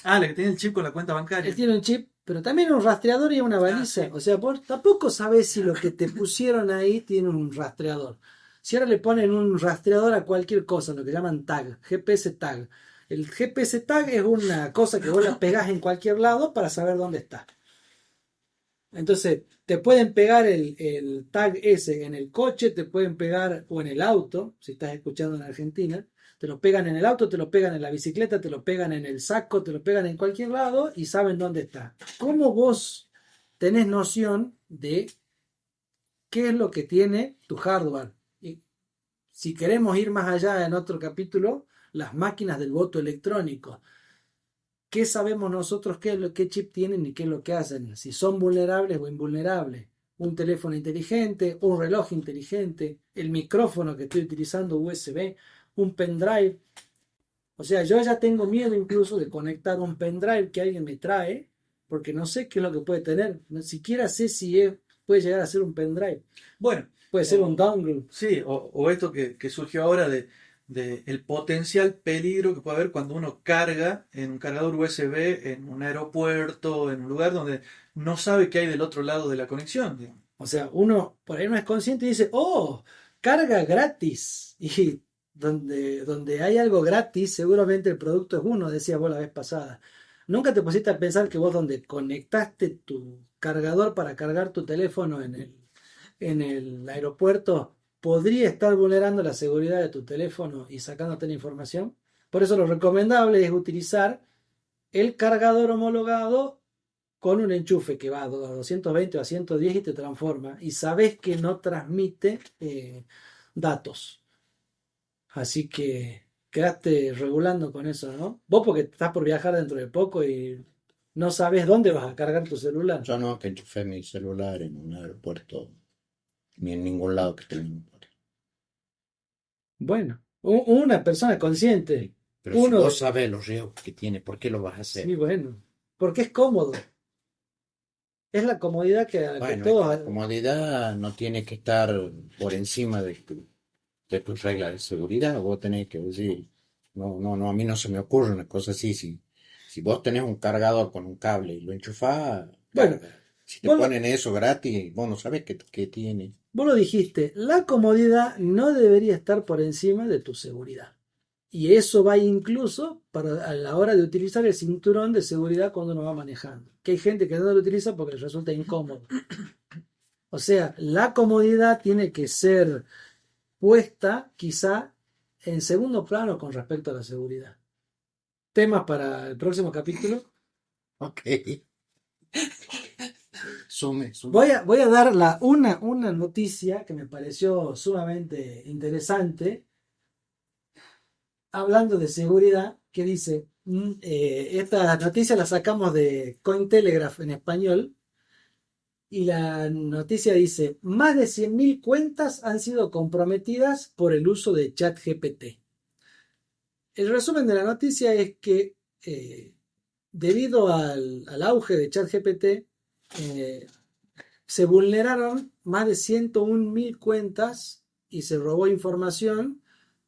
La que tiene el chip con la cuenta bancaria. él tiene un chip, pero también un rastreador y una baliza. Sí. O sea, vos tampoco sabes si lo que te pusieron ahí tiene un rastreador. Si ahora le ponen un rastreador a cualquier cosa, lo que llaman tag, GPS tag. El GPS tag es una cosa que vos la pegás en cualquier lado para saber dónde está. Entonces, te pueden pegar el tag ese en el coche, te pueden pegar, o en el auto, si estás escuchando en Argentina, te lo pegan en el auto, te lo pegan en la bicicleta, te lo pegan en el saco, te lo pegan en cualquier lado y saben dónde está. ¿Cómo vos tenés noción de qué es lo que tiene tu hardware? Y si queremos ir más allá en otro capítulo, las máquinas del voto electrónico. ¿Qué sabemos nosotros qué chip tienen y qué es lo que hacen? Si son vulnerables o invulnerables. Un teléfono inteligente, un reloj inteligente, el micrófono que estoy utilizando USB, un pendrive. O sea, yo ya tengo miedo incluso de conectar un pendrive que alguien me trae, porque no sé qué es lo que puede tener. Ni siquiera sé si puede llegar a ser un pendrive. Bueno, Puede ser un dongle. sí, o esto que surgió ahora de el potencial peligro que puede haber cuando uno carga en un cargador USB en un aeropuerto, en un lugar donde no sabe qué hay del otro lado de la conexión, digamos. O sea, uno por ahí no es consciente y dice, carga gratis. Y donde hay algo gratis, seguramente el producto es uno, decías vos la vez pasada. Nunca te pusiste a pensar que vos donde conectaste tu cargador para cargar tu teléfono en el aeropuerto, podría estar vulnerando la seguridad de tu teléfono y sacándote la información. Por eso lo recomendable es utilizar el cargador homologado con un enchufe que va a 220 o a 110 y te transforma. Y sabes que no transmite datos. Así que quedaste regulando con eso, ¿no? Vos porque estás por viajar dentro de poco y no sabes dónde vas a cargar tu celular. Yo no, que enchufé mi celular en un aeropuerto, ni en ningún lado que tenga memoria. Bueno, una persona consciente. Pero si Uno, vos sabés los riesgos que tiene, ¿por qué lo vas a hacer? sí, bueno, porque es cómodo. Es la comodidad que Bueno, todos. la comodidad no tiene que estar por encima de tus reglas de seguridad. Vos tenés que decir, no, a mí no se me ocurre una cosa así. Si vos tenés un cargador con un cable y lo enchufás, Bueno, carga. Si te vos lo- ponen eso gratis, vos no sabés qué tiene. Vos lo dijiste, la comodidad no debería estar por encima de tu seguridad. Y eso va incluso a la hora de utilizar el cinturón de seguridad cuando uno va manejando. Que hay gente que no lo utiliza porque les resulta incómodo. O sea, la comodidad tiene que ser puesta quizá en segundo plano con respecto a la seguridad. Temas para el próximo capítulo. Ok. Sume. Voy a dar una noticia que me pareció sumamente interesante, hablando de seguridad, que dice, esta noticia la sacamos de Cointelegraph en español, y la noticia dice, más de 100.000 cuentas han sido comprometidas por el uso de ChatGPT. El resumen de la noticia es que debido al auge de ChatGPT, se vulneraron más de 101.000 cuentas y se robó información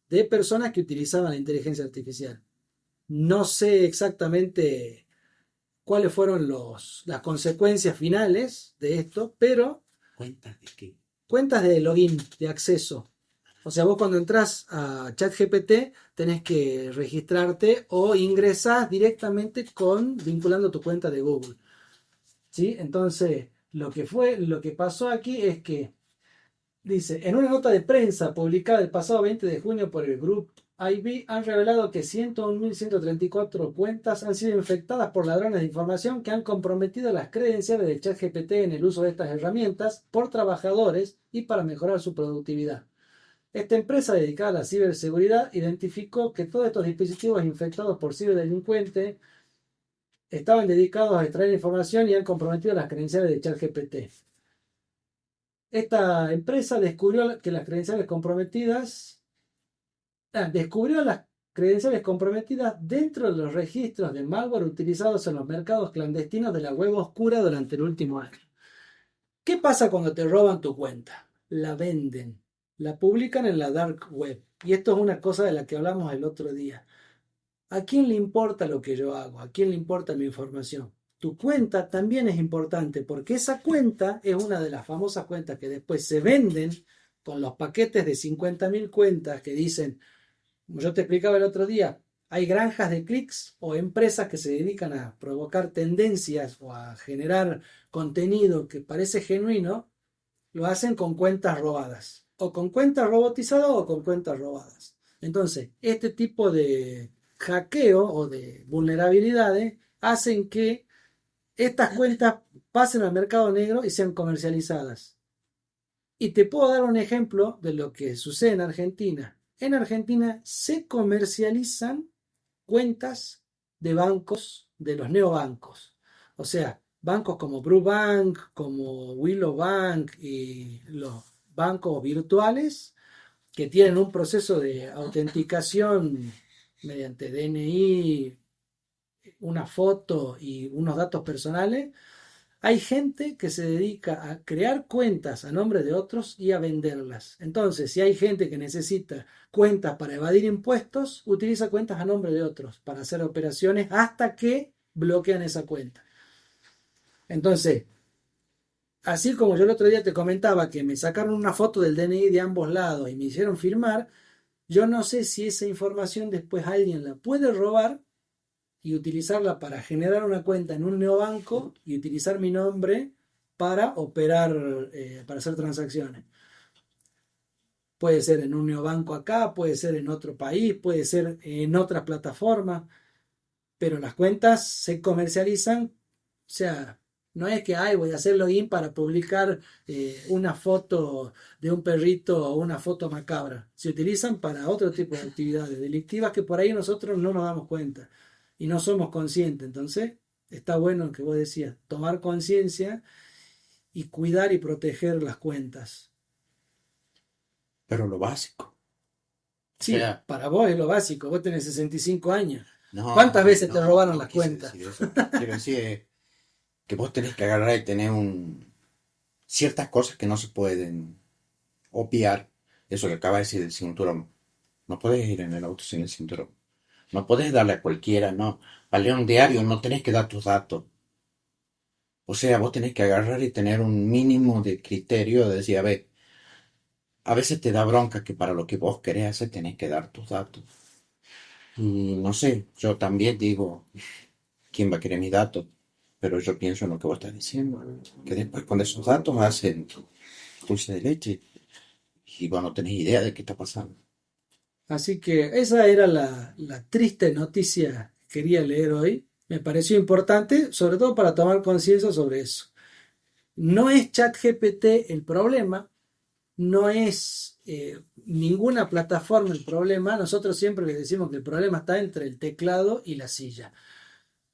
de personas que utilizaban la inteligencia artificial. No sé exactamente cuáles fueron las consecuencias finales de esto, pero ¿Cuentas de qué? cuentas de login, de acceso. O sea, vos cuando entras a ChatGPT tenés que registrarte o ingresás directamente vinculando tu cuenta de Google. ¿Sí? Entonces, lo que pasó aquí es que dice, en una nota de prensa publicada el pasado 20 de junio por el Group IB, han revelado que 101.134 cuentas han sido infectadas por ladrones de información que han comprometido las credenciales de ChatGPT en el uso de estas herramientas por trabajadores y para mejorar su productividad. Esta empresa dedicada a la ciberseguridad identificó que todos estos dispositivos infectados por ciberdelincuentes estaban dedicados a extraer información y han comprometido las credenciales de ChatGPT. Esta empresa descubrió las credenciales comprometidas dentro de los registros de malware utilizados en los mercados clandestinos de la web oscura durante el último año. ¿Qué pasa cuando te roban tu cuenta? La venden, la publican en la dark web. Y esto es una cosa de la que hablamos el otro día. ¿A quién le importa lo que yo hago? ¿A quién le importa mi información? Tu cuenta también es importante porque esa cuenta es una de las famosas cuentas que después se venden con los paquetes de 50.000 cuentas que dicen, como yo te explicaba el otro día, hay granjas de clics o empresas que se dedican a provocar tendencias o a generar contenido que parece genuino, lo hacen con cuentas robadas, o con cuentas robotizadas o con cuentas robadas. Entonces, este tipo de hackeo o de vulnerabilidades hacen que estas cuentas pasen al mercado negro y sean comercializadas. Y te puedo dar un ejemplo de lo que sucede en Argentina. En Argentina se comercializan cuentas de bancos, de los neobancos. O sea, bancos como Brubank, como Willow Bank y los bancos virtuales que tienen un proceso de autenticación mediante DNI, una foto y unos datos personales. Hay gente que se dedica a crear cuentas a nombre de otros y a venderlas. Entonces, si hay gente que necesita cuentas para evadir impuestos, utiliza cuentas a nombre de otros para hacer operaciones hasta que bloquean esa cuenta. Entonces, así como yo el otro día te comentaba que me sacaron una foto del DNI de ambos lados y me hicieron firmar, yo no sé si esa información después alguien la puede robar y utilizarla para generar una cuenta en un neobanco y utilizar mi nombre para operar, para hacer transacciones. Puede ser en un neobanco acá, puede ser en otro país, puede ser en otra plataforma, pero las cuentas se comercializan, o sea, no es que voy a hacer login para publicar una foto de un perrito o una foto macabra. Se utilizan para otro tipo de actividades delictivas que por ahí nosotros no nos damos cuenta y no somos conscientes. Entonces, está bueno lo que vos decías, tomar conciencia y cuidar y proteger las cuentas. Pero lo básico. Sí, O sea, para vos es lo básico, vos tenés 65 años. no, ¿Cuántas veces te no, robaron no las quise cuentas? decir eso. Quiero decir que vos tenés que agarrar y tener ciertas cosas que no se pueden obviar. Eso que acaba de decir del cinturón. No podés ir en el auto sin el cinturón. No podés darle a cualquiera, no. Para leer un diario no tenés que dar tus datos. O sea, vos tenés que agarrar y tener un mínimo de criterio de decir, a veces te da bronca que para lo que vos querés hacer tenés que dar tus datos. Y no sé, yo también digo, ¿quién va a querer mis datos? Pero yo pienso en lo que vos estás diciendo, que después con esos datos hacen dulce de leche y vos no tenés idea de qué está pasando. Así que esa era la triste noticia que quería leer hoy. Me pareció importante, sobre todo para tomar conciencia sobre eso. No es ChatGPT el problema, no es ninguna plataforma el problema. Nosotros siempre les decimos que el problema está entre el teclado y la silla.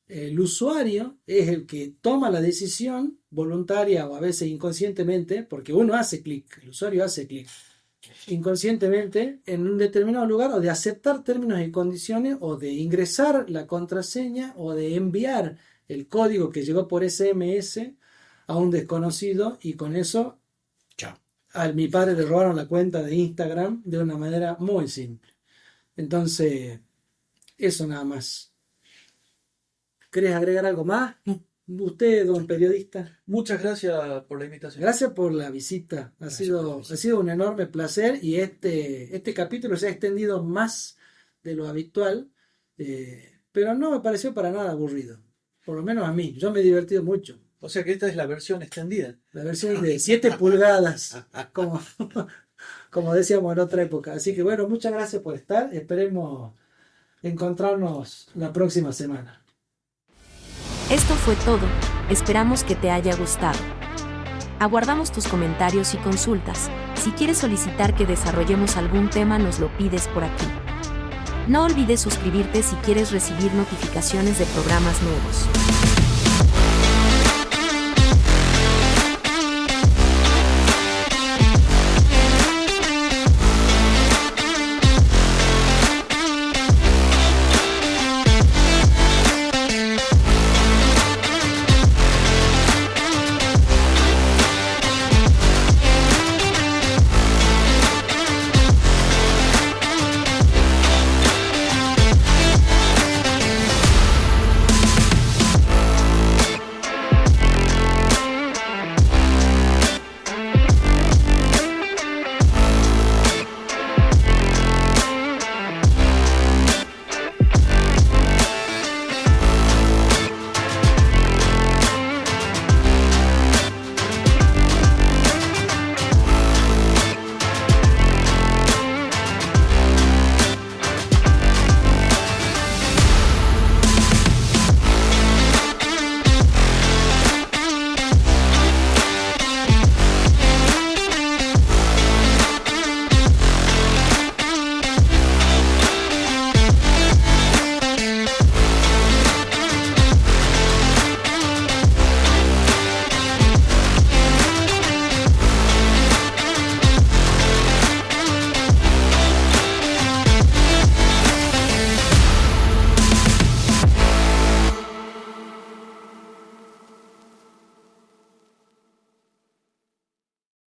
El usuario es el que toma la decisión voluntaria o a veces inconscientemente, porque uno hace clic, el usuario hace clic inconscientemente en un determinado lugar o de aceptar términos y condiciones o de ingresar la contraseña o de enviar el código que llegó por SMS a un desconocido y con eso Chao. a mi padre le robaron la cuenta de Instagram de una manera muy simple. Entonces, Eso nada más. ¿Querés agregar algo más? Usted, don periodista. Muchas gracias por la invitación. Gracias por la visita. Ha sido un enorme placer y este capítulo se ha extendido más de lo habitual, pero no me pareció para nada aburrido. Por lo menos a mí. Yo me he divertido mucho. O sea que esta es la versión extendida. La versión de 7 pulgadas, como decíamos en otra época. Así que bueno, muchas gracias por estar. Esperemos encontrarnos la próxima semana. Esto fue todo, esperamos que te haya gustado. Aguardamos tus comentarios y consultas. Si quieres solicitar que desarrollemos algún tema, nos lo pides por aquí. No olvides suscribirte si quieres recibir notificaciones de programas nuevos.